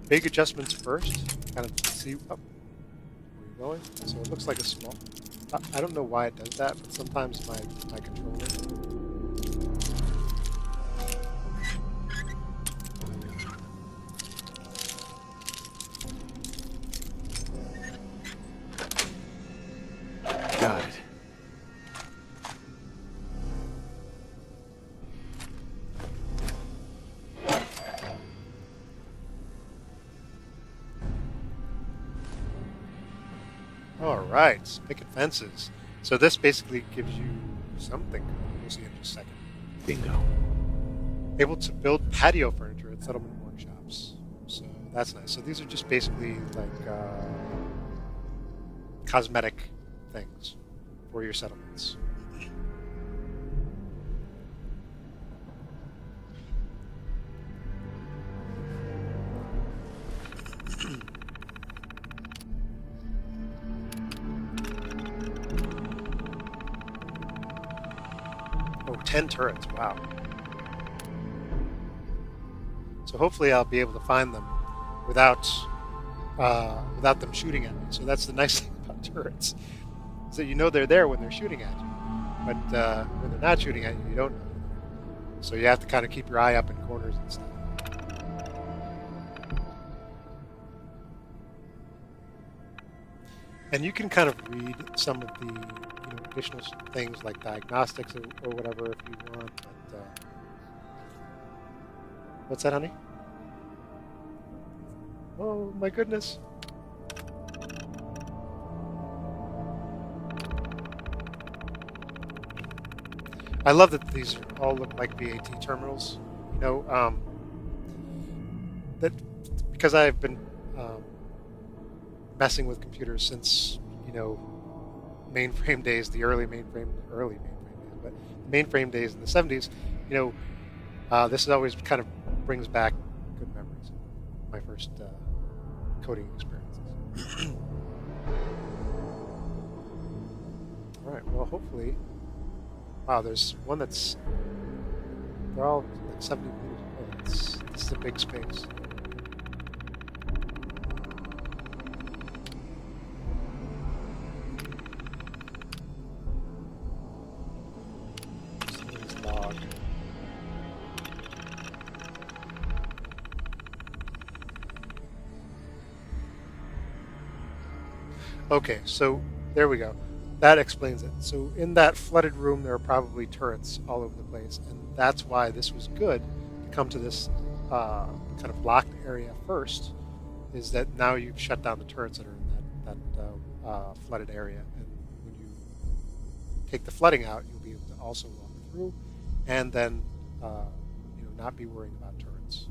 Big adjustments first. Kind of see. Oh, going. So it looks like a small. I don't know why it does that, but sometimes my controller. Got it. All right, picket fences. So this basically gives you something. We'll see in just a second. Bingo. Able to build patio furniture at settlement workshops. So that's nice. So these are just basically like cosmetic things for your settlements. Oh, 10 turrets. Wow. So hopefully I'll be able to find them without without them shooting at me. So that's the nice thing about turrets, is that you know they're there when they're shooting at you, but when they're not shooting at you, you don't know. So you have to kind of keep your eye up in corners and stuff. And you can kind of read some of the additional things like diagnostics or whatever if you want. But what's that, honey? Oh my goodness! I love that these all look like VAT terminals. That because I've been messing with computers since mainframe days, the early mainframe days, but mainframe days in the 70s. This is always kind of brings back good memories. My first coding experiences. All right. Well, hopefully. Wow, there's one that's. They're all like 70 meters away. This is a big space. Log. Okay, so there we go. That explains it. So in that flooded room, there are probably turrets all over the place, and that's why this was good to come to this kind of locked area first. Is that now you've shut down the turrets that are in that flooded area, and when you take the flooding out, you'll be able to also walk through, and then not be worrying about turrets.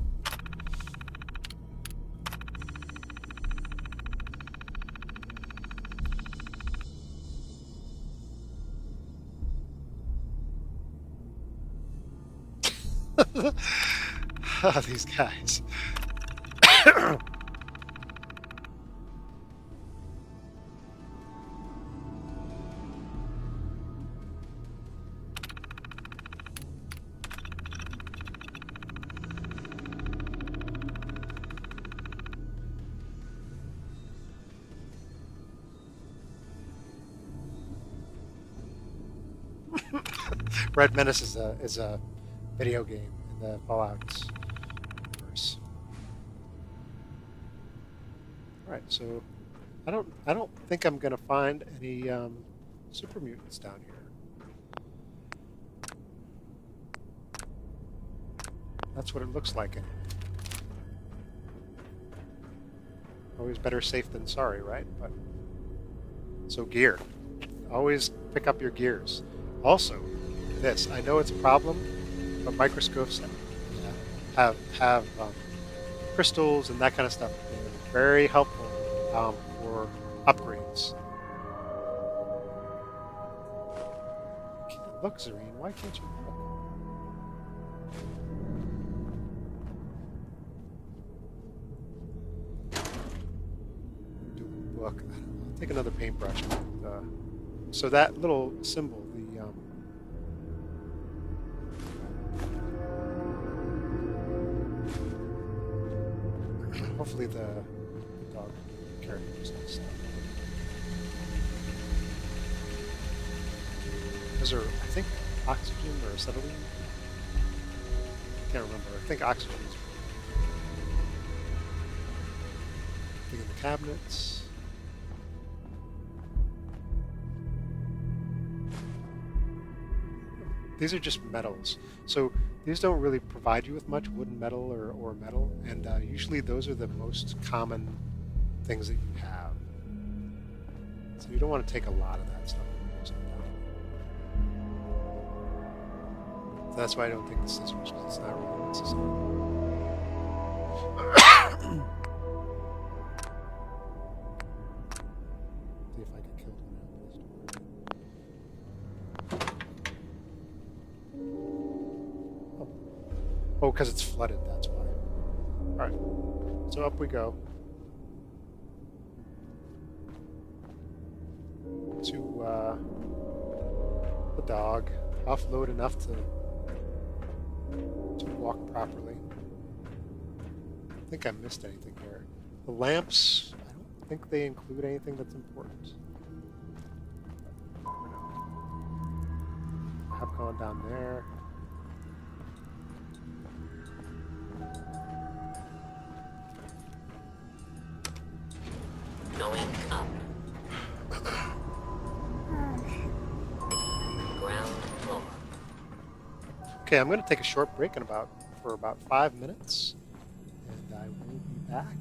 These guys. Red Menace is a video game in the Fallout universe. All right, so I don't think I'm gonna find any super mutants down here. That's what it looks like anyway. Always better safe than sorry, right? But so gear. Always pick up your gears. Also, this. I know it's a problem, but microscopes have crystals and that kind of stuff. They're very helpful for upgrades. Look, Zareen, why can't you look? Do a book. I'll take another paintbrush. So that little symbol, hopefully the dog characters and stuff. Those are, I think, oxygen or acetylene. Can't remember. I think oxygen is thing in the cabinets. These are just metals. So these don't really provide you with much wooden metal or metal, and usually those are the most common things that you have. So you don't want to take a lot of that stuff. So that's why I don't take the scissors, because it's not really necessary. See if I can kill one out of this door. Oh, because it's flooded, that's why. Alright, so up we go. To the dog. Offload enough to walk properly. I think I missed anything here. The lamps, I don't think they include anything that's important. I have gone down there. Going up. Ground floor. Okay, I'm going to take a short break for about 5 minutes, and I will be back.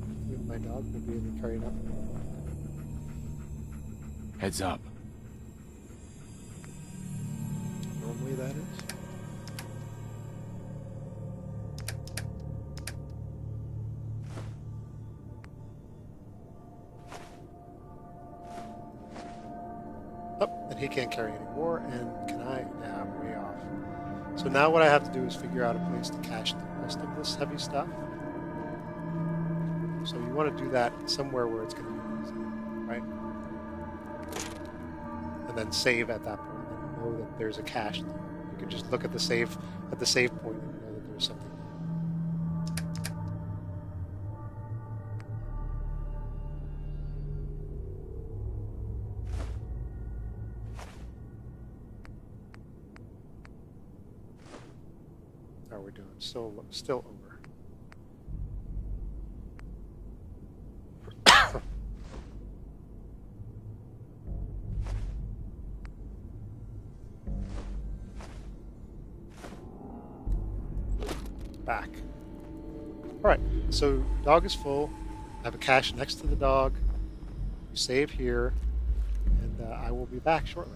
Hopefully my dog will be able to carry it up. Heads up. Normally that is. Oh, and he can't carry anymore, and can I? Nah, I'm way off. So now what I have to do is figure out a place to cache the rest of this heavy stuff. So you want to do that somewhere where it's going to be easy, right? And then save at that point, and you know that there's a cache there. You can just look at the save point, and you know that there's something there. How are we doing? Still over. Back. Alright, so dog is full. I have a cache next to the dog. You save here, and I will be back shortly.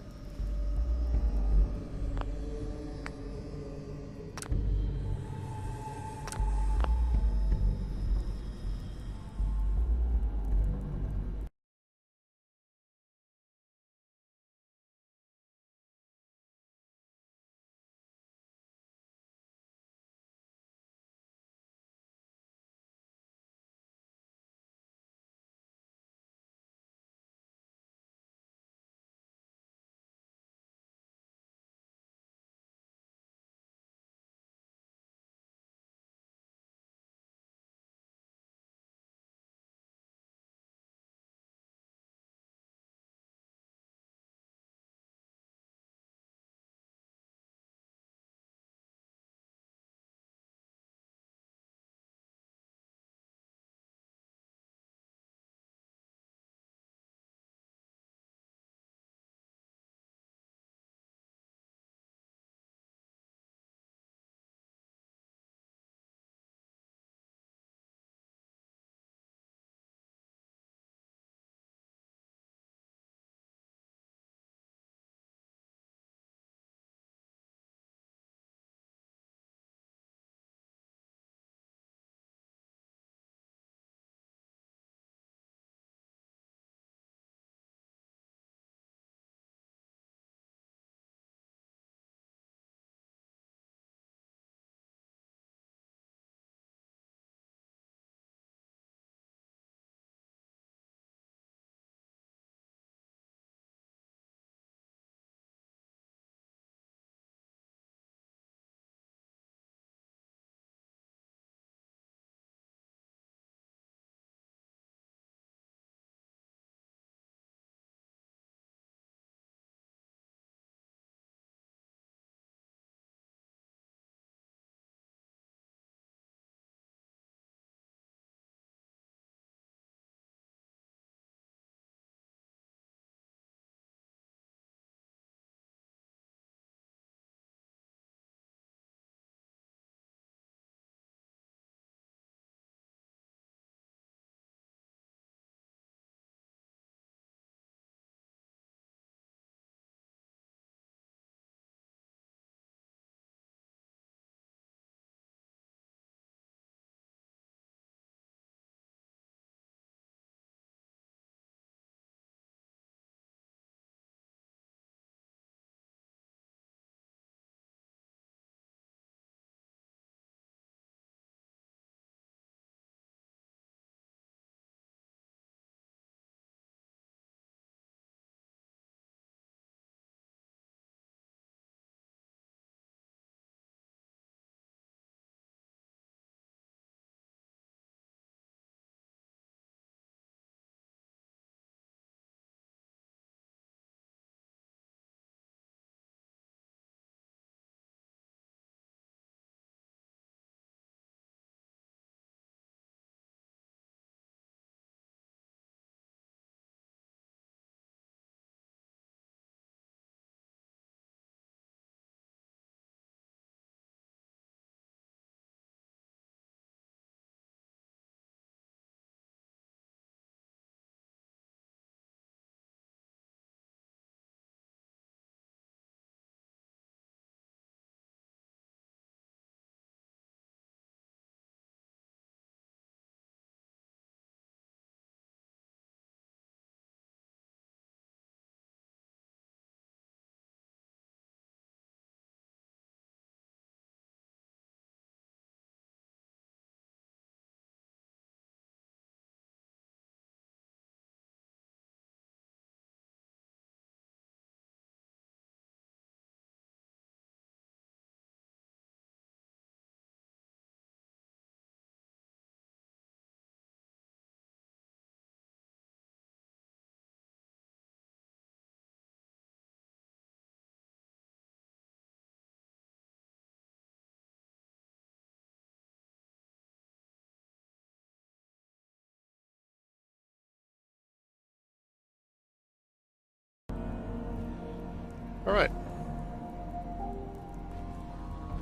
All right.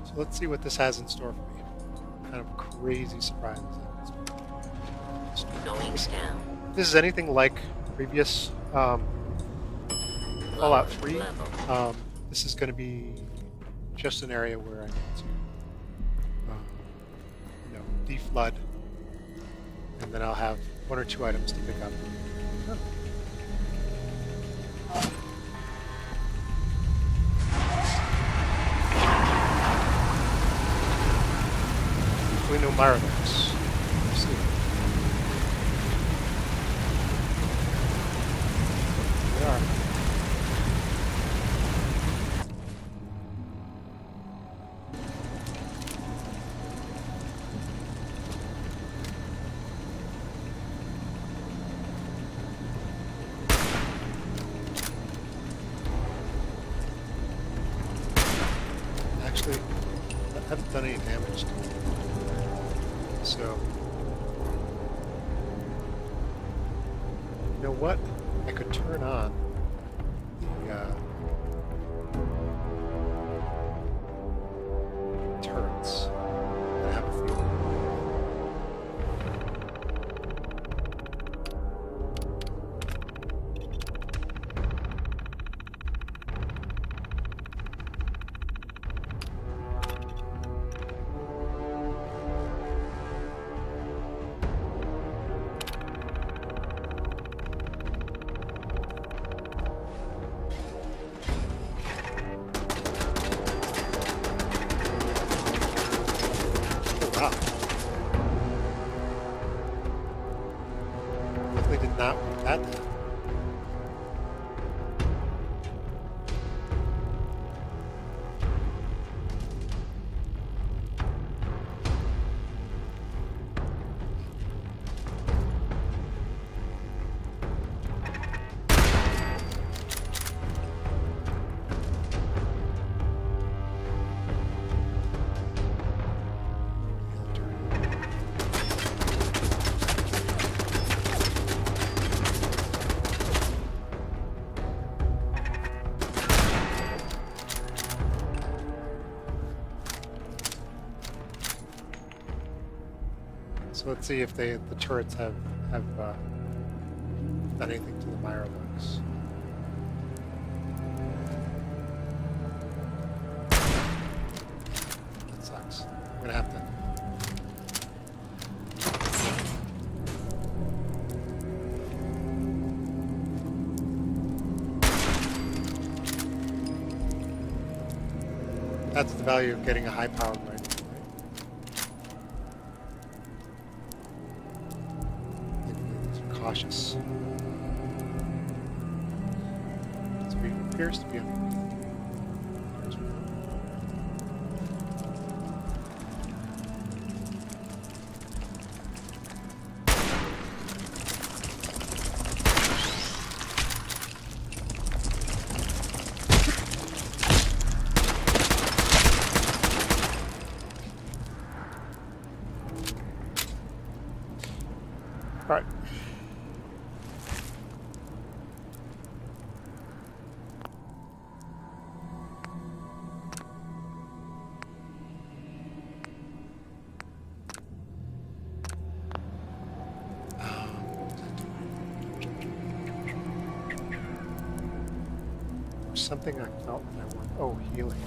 So let's see what this has in store for me. Kind of crazy surprises. Going scan. If this is anything like previous Fallout 3, Level. this is going to be just an area where I need to, deflood, and then I'll have one or two items to pick up. We know Miramax. Let's see. They are. Actually, I haven't done any damage to it. So, you know what? I could turn on the turrets. I have a feeling. Wow. Definitely did not want that to happen. So let's see if the turrets have done anything to the Miramax. That sucks. I'm gonna have to. That's the value of getting a high-powered rifle, right? Cautious. So he appears to be underneath. All right. Something I felt I want. Oh, healing.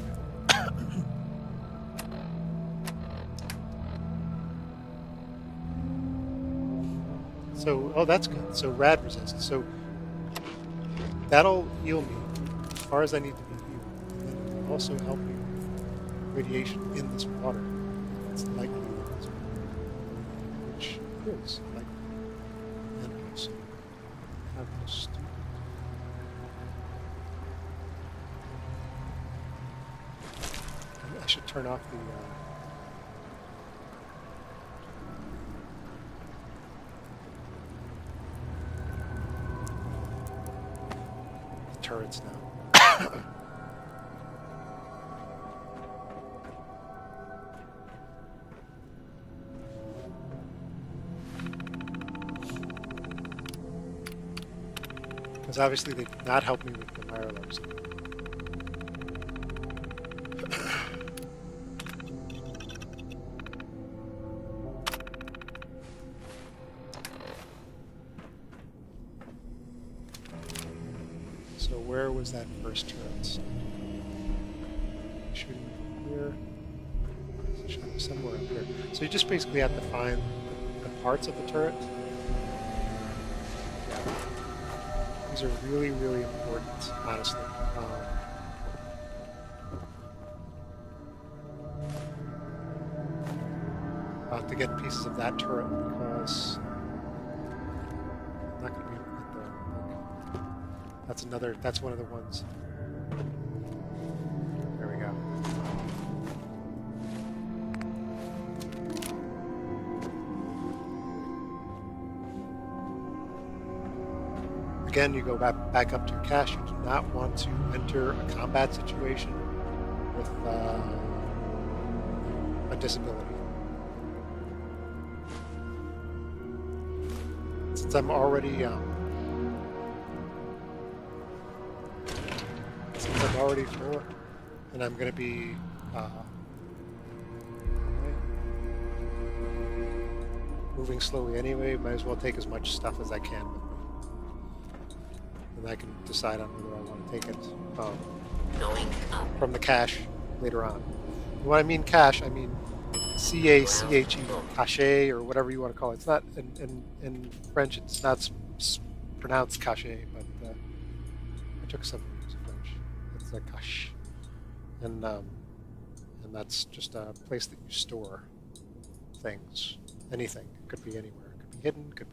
So, oh, that's good. So, rad resist. So, that'll heal me as far as I need to be healed. And then it'll also help me with radiation in this water. It's likely in this water, which is likely. And also, have no stupid. I should turn off the turrets now. Because obviously they did not help me with the Mirrors. So where was that first turret? Shooting from here. Shooting somewhere up here. So you just basically have to find the parts of the turret. Yeah. These are really, really important, honestly. To get pieces of that turret because I'm not going to be able to get there. That's one of the ones. There we go. Again, you go back up to your cache. You do not want to enter a combat situation with a disability. Since I'm already full, and I'm going to be moving slowly anyway, might as well take as much stuff as I can with me. And I can decide on whether I want to take it Going up. from the cache later on. And when I mean cache, I mean CACHE, cache, or whatever you want to call it. It's not in French. It's not pronounced cache, but I took some French. It's a cache, and that's just a place that you store things, anything. It could be anywhere. It could be hidden. Could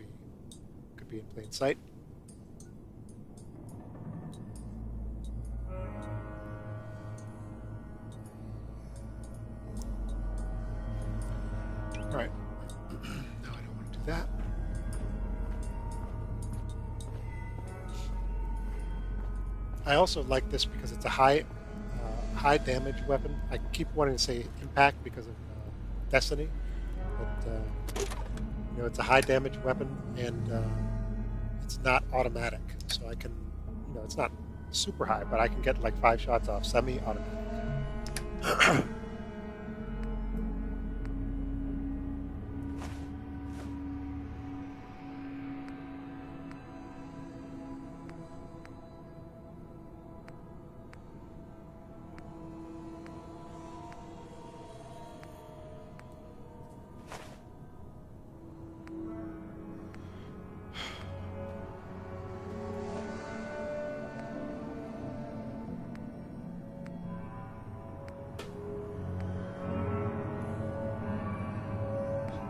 be in plain sight. All right. No, I don't want to do that. I also like this because it's a high damage weapon. I keep wanting to say impact because of Destiny, but it's a high damage weapon and it's not automatic. So I can, it's not super high, but I can get like 5 shots off semi-automatic.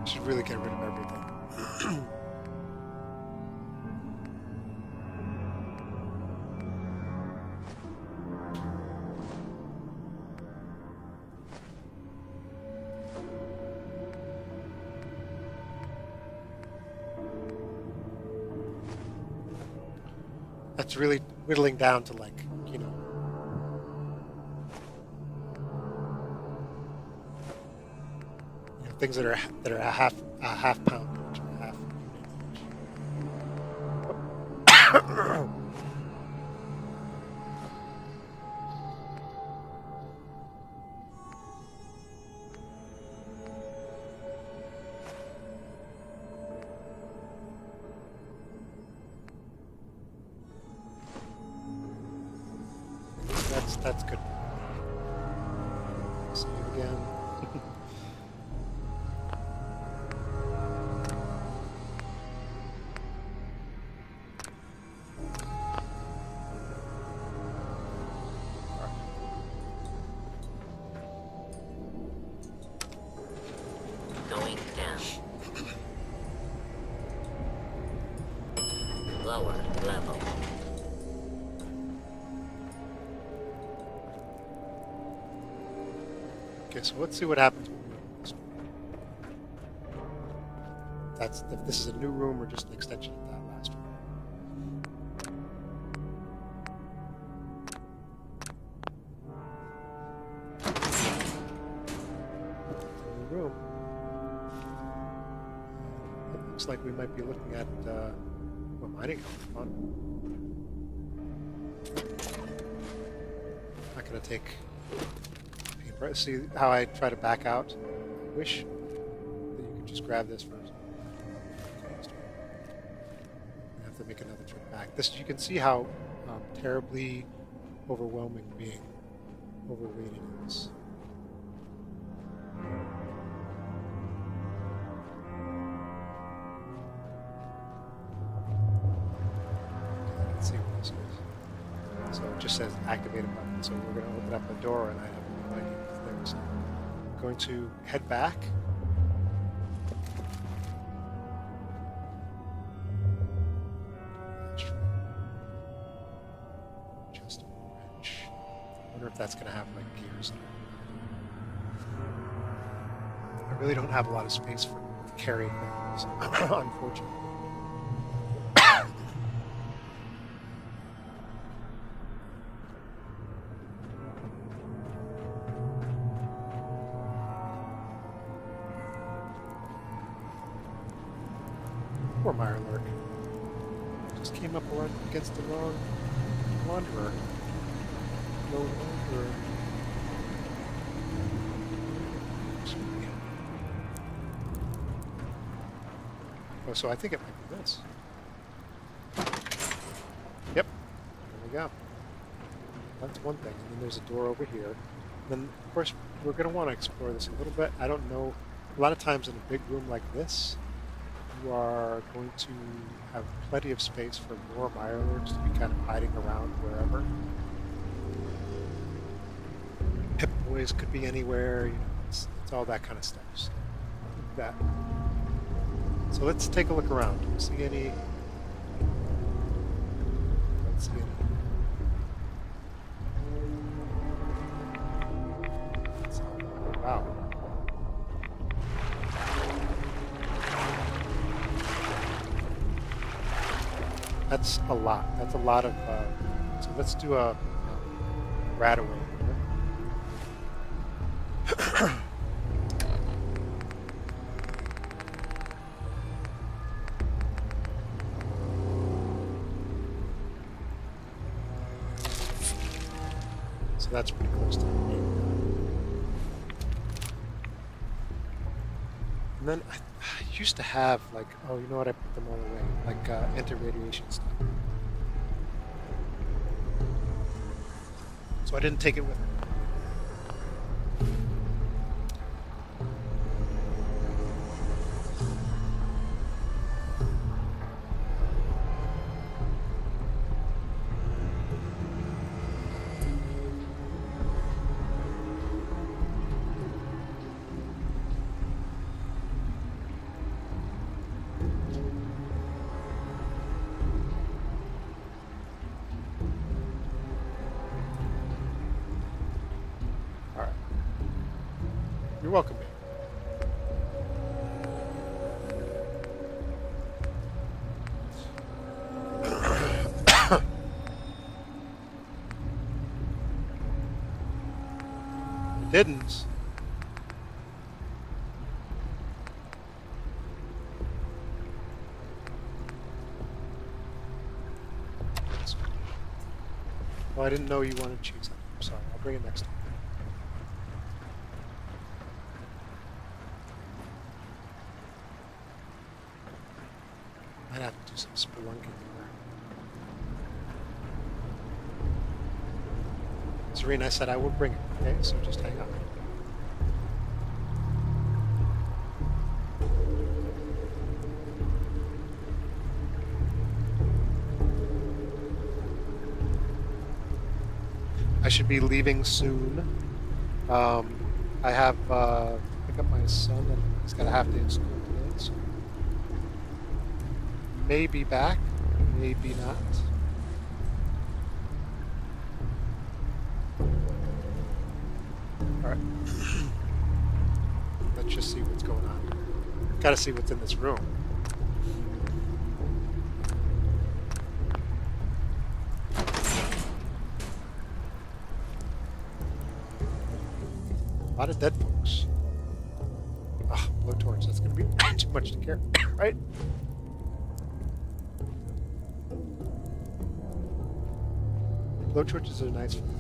Should really get rid of everything. That's really whittling down to like, things that are a half pound each, or half unit each. That's good. See you again. Going down. Lower level. Okay, so let's see what happens when we open this door. That's if this is a new room or just an extension of that last room. It's a new room. It looks like we might be looking at mining. Fun. Not gonna take. See how I try to back out? I wish that you could just grab this first. I have to make another trip back. This, you can see how terribly overwhelming being overweighted is. Let's see what this is. So it just says activate a button. So we're going to open up a door, and I have no idea what's there. So I'm going to head back. Just a wrench. I wonder if that's going to have like gears. I really don't have a lot of space for carrying things, unfortunately. Poor Mirelurk. Just came up against the wrong wanderer. Lone wanderer. Oh, so I think it might be this. Yep. There we go. That's one thing. And then there's a door over here. Then, of course, we're going to want to explore this a little bit. I don't know. A lot of times in a big room like this, you are going to have plenty of space for more Mirelurks to be kind of hiding around wherever. Pip boys could be anywhere. You know, it's all that kind of stuff. So, that. So let's take a look around. Do we see any? Let's see any. Oh, wow. That's a lot. That's a lot of. So let's do a rat away here. So that's pretty close to me. And then I used to have like, oh, you know what? I put them all away, like anti-radiation stuff. So I didn't take it with me. You're welcome, babe. It didn't. Well, I didn't know you wanted cheese. I'm sorry. I'll bring it next time. Might have to do some spelunking there. Serene, I said I would bring it, okay? So just hang on. I should be leaving soon. I have pick up my son, and he's got a half day in school today, so maybe back, maybe not. All right, let's just see what's going on. Got to see what's in this room. A lot of dead folks. Ah, blowtorch. That's going to be too much to carry, right? Blowtorches are nice for me.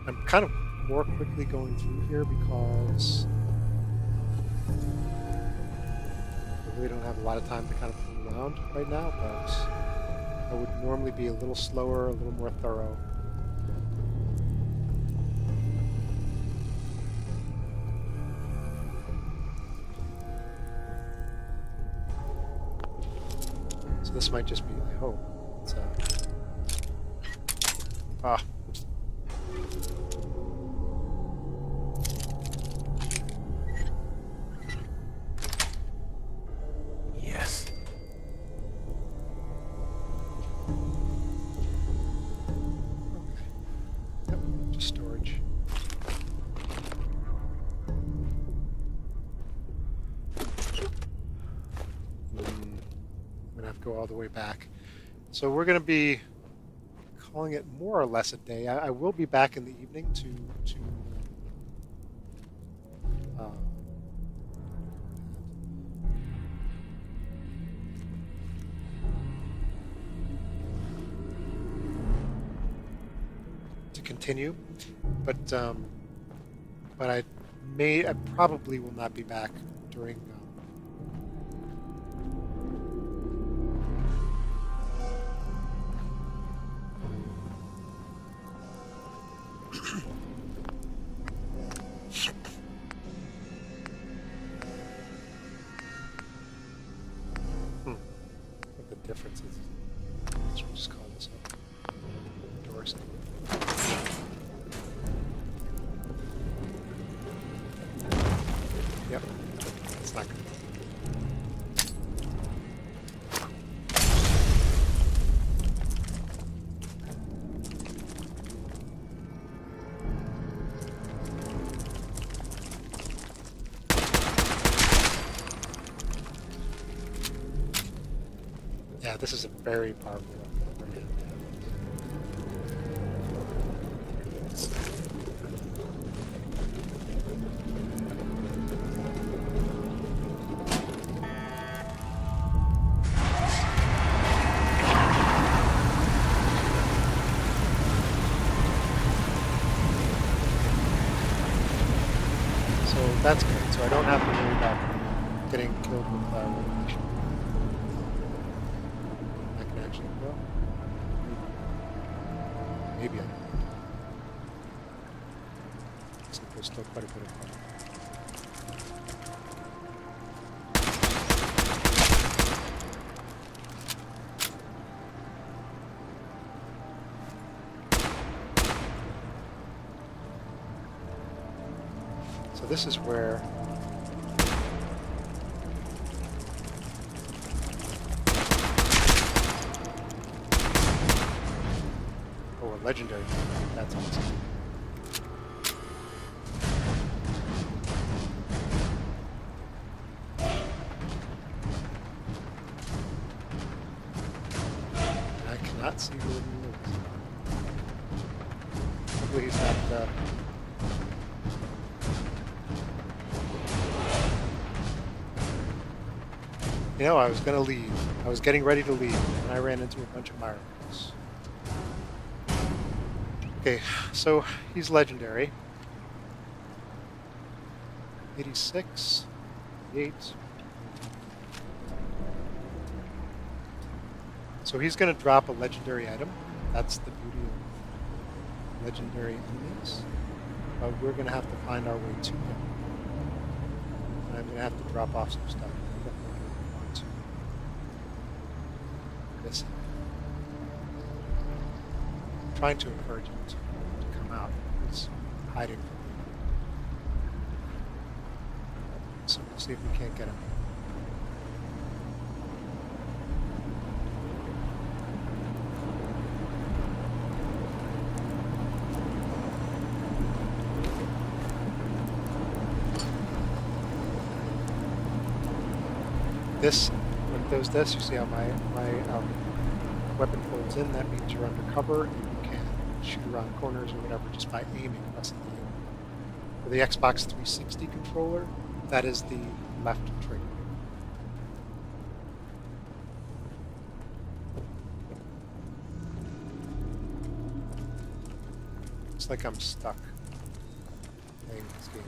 I'm kind of more quickly going through here because the really don't have a lot of time to kind of fool around right now, but I would normally be a little slower, a little more thorough. So this might just be, I hope, it's ah, Yes. okay. Yep, just storage. I'm gonna have to go all the way back. So we're gonna be calling it more or less a day. I will be back in the evening uh, to continue, but I probably will not be back during. What the difference is. So we'll just call this up. Endorse it. Yep, it's not good. Yeah, this is a very powerful weapon. So that's good. So I don't have to worry about getting killed with radiation. I can actually, well, maybe I don't. So there's still quite a bit of fun. So this is where oh, a legendary. That's awesome. I cannot see where he lives. Hopefully he's not. You know, I was going to leave. I was getting ready to leave, and I ran into a bunch of Myrmidons. Okay, so he's legendary. 86, 88. So he's going to drop a legendary item. That's the beauty of legendary enemies. But we're going to have to find our way to him. And I'm going to have to drop off some stuff. I don't know where we want to. This. I'm trying to encourage him to come out. He's hiding from me. So we'll see if we can't get him. This, when it does this, you see how my weapon folds in. That means you're under cover and you can shoot around corners or whatever just by aiming, pressing the aim. For the Xbox 360 controller, that is the left trigger. It's like I'm stuck playing this game.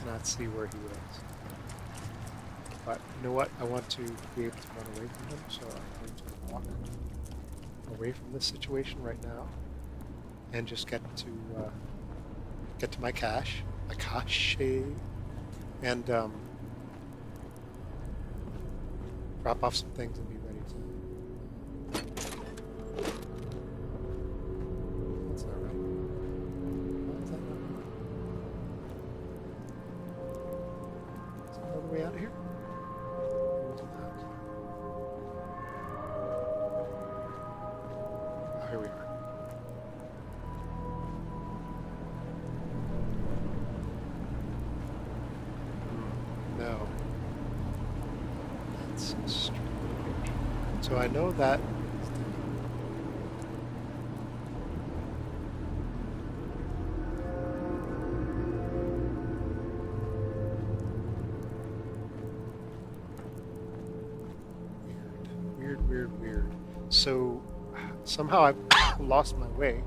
not see where he is. But you know what? I want to be able to run away from him, so I'm going to walk away from this situation right now and just get to my cache, and drop off some things and be ready to. That's not right. Why is that not right? Is there another way out of here? Where's that? Oh, here we are. No. That's strange. So I know that. Weird. So somehow I've lost my way.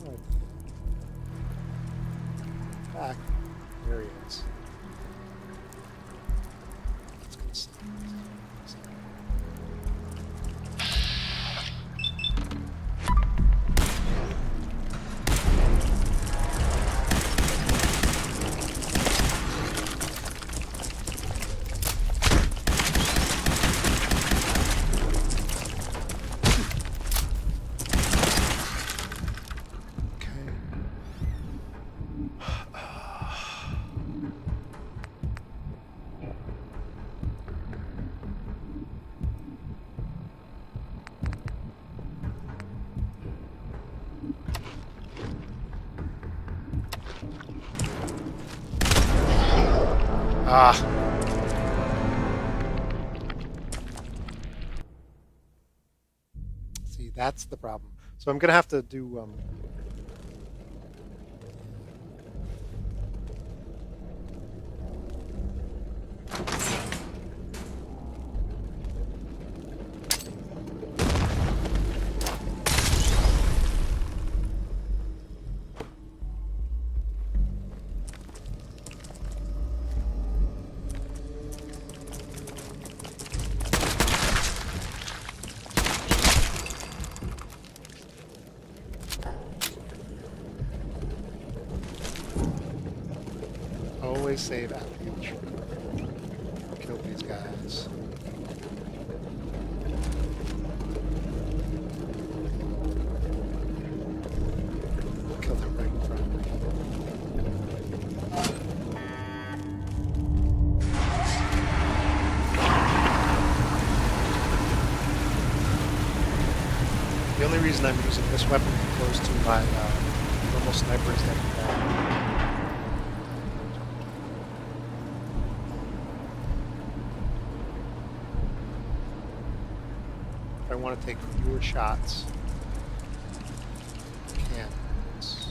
No idea. Back. There he is. Let's get some. Ah. See, that's the problem. So I'm gonna have to do always save after you kill these guys. Kill them right in front of me. The only reason I'm using this weapon opposed to my normal sniper is that I want to take fewer shots. Cannons.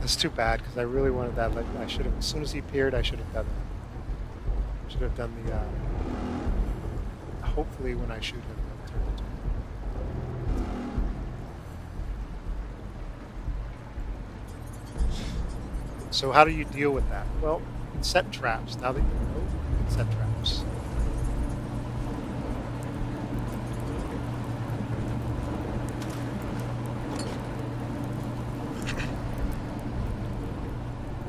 That's too bad because I really wanted that. Like I should have, as soon as he appeared, I should have done that. I should have done the. Hopefully, when I shoot him, he'll turn into. So how do you deal with that? Well, you can set traps. Now that you know, you can set traps.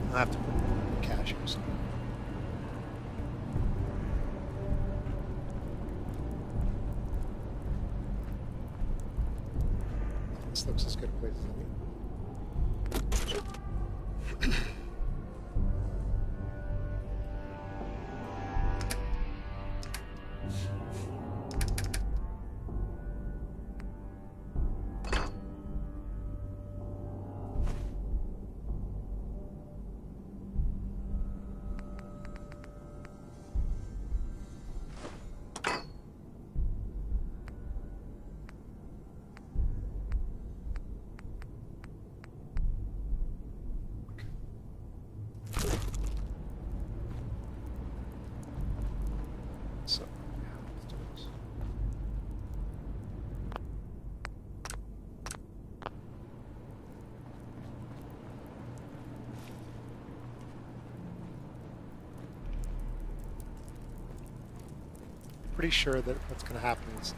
I'll have to put cash or something. This looks as good a place as any. pretty sure that what's going to happen is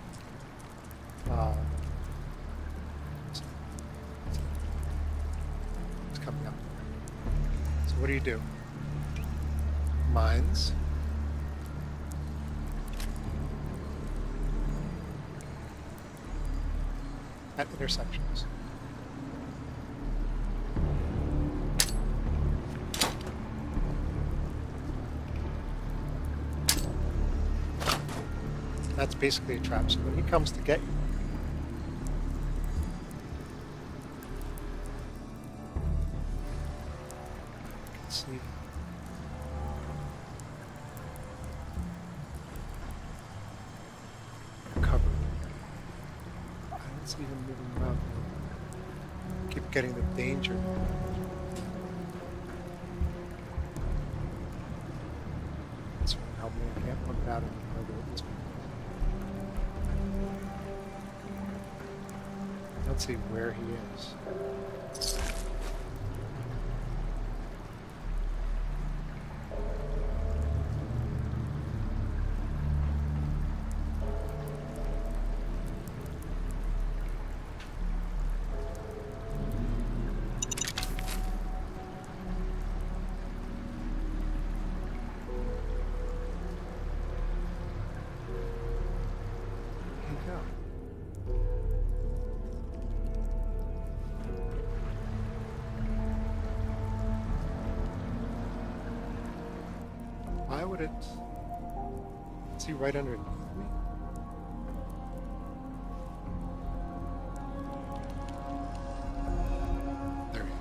uh, it's coming up. So what do? Mines. At intersections. That's basically a trap. So when he comes to get you, you can see cover. I don't see him moving around. Keep getting the danger. That's going to help me. I can't point it out anymore. But let's see where he is. Here you go. Why would it? Is he right underneath me? There he is.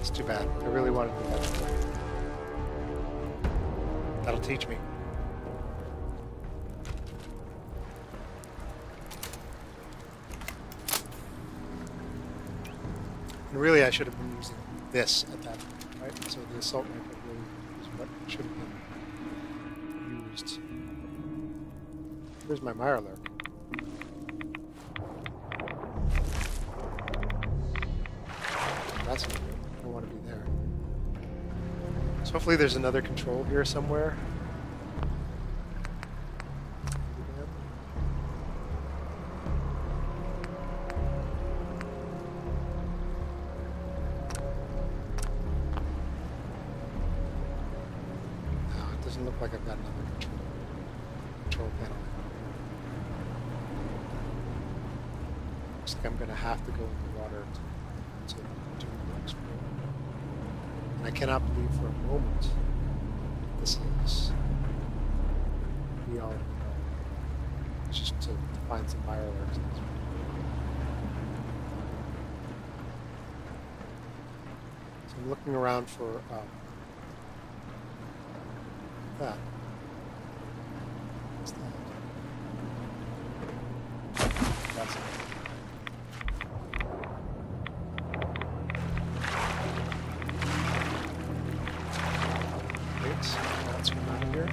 It's too bad. I really wanted to do that. That'll teach me. And really, I should have been using this at that point, right? So the assault rifle really is what should have been used. Here's my Mirelurk. That's not good. I don't want to be there. So hopefully there's another control here somewhere. No, it doesn't look like I've got another control panel. Looks like I'm going to have to go in the water to do the explore. And I cannot believe for a moment that this is beyond just to find some Mirelurks. So I'm looking around for that. What's that? That's it. That's from out here.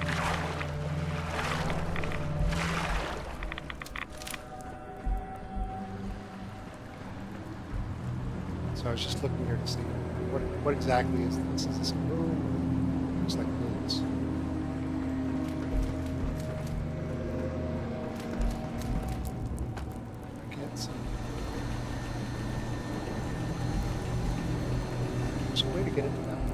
So I was just looking here to see what exactly is this? Is this a room? Looks like ruins. I can't see. There's a way to get into that one.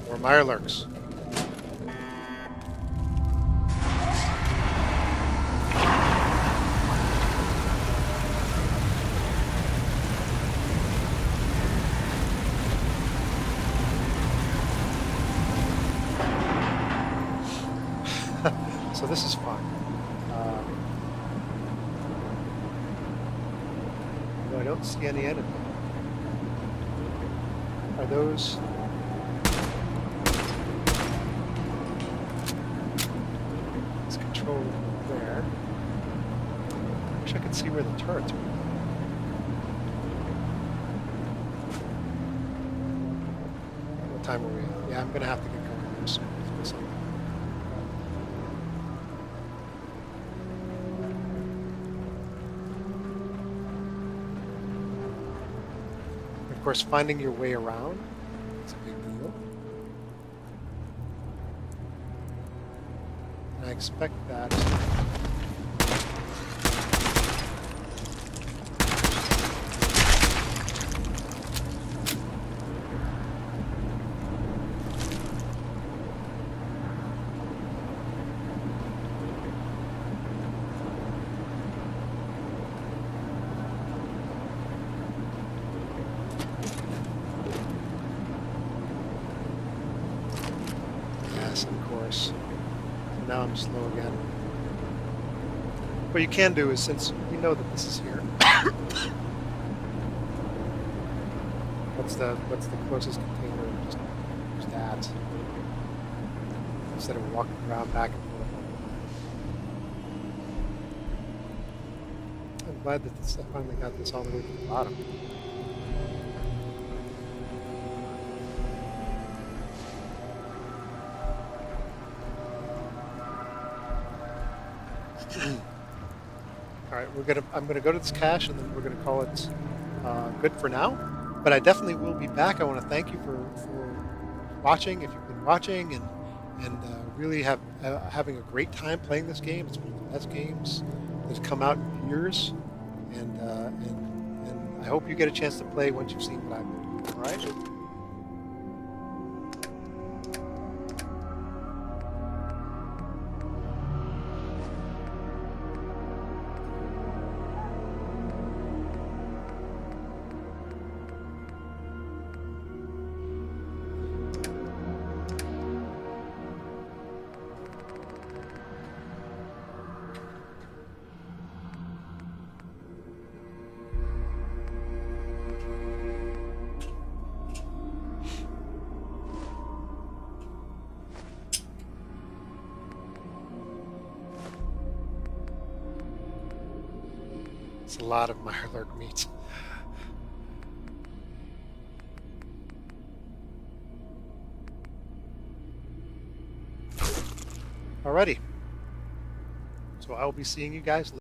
More Mirelurks. So this is fine. Though I don't see any enemy. Are those... It's controlled there. Wish I could see where the turrets are. What time are we at? Yeah, I'm gonna have to get going here soon. Of course, finding your way around is a big deal. And I expect that. Yes, of course. So now I'm slow again. What you can do is, since we know that this is here, what's the closest container? Just use that instead of walking around back and forth. I'm glad that I finally got this all the way to the bottom. All right, I'm gonna go to this cache, and then we're gonna call it good for now. But I definitely will be back. I want to thank you for watching, if you've been watching, and really having a great time playing this game. It's one of the best games that's come out in years, and I hope you get a chance to play once you've seen what I've been doing. All right. It's a lot of Mirelurk meat. Alrighty. So I will be seeing you guys later.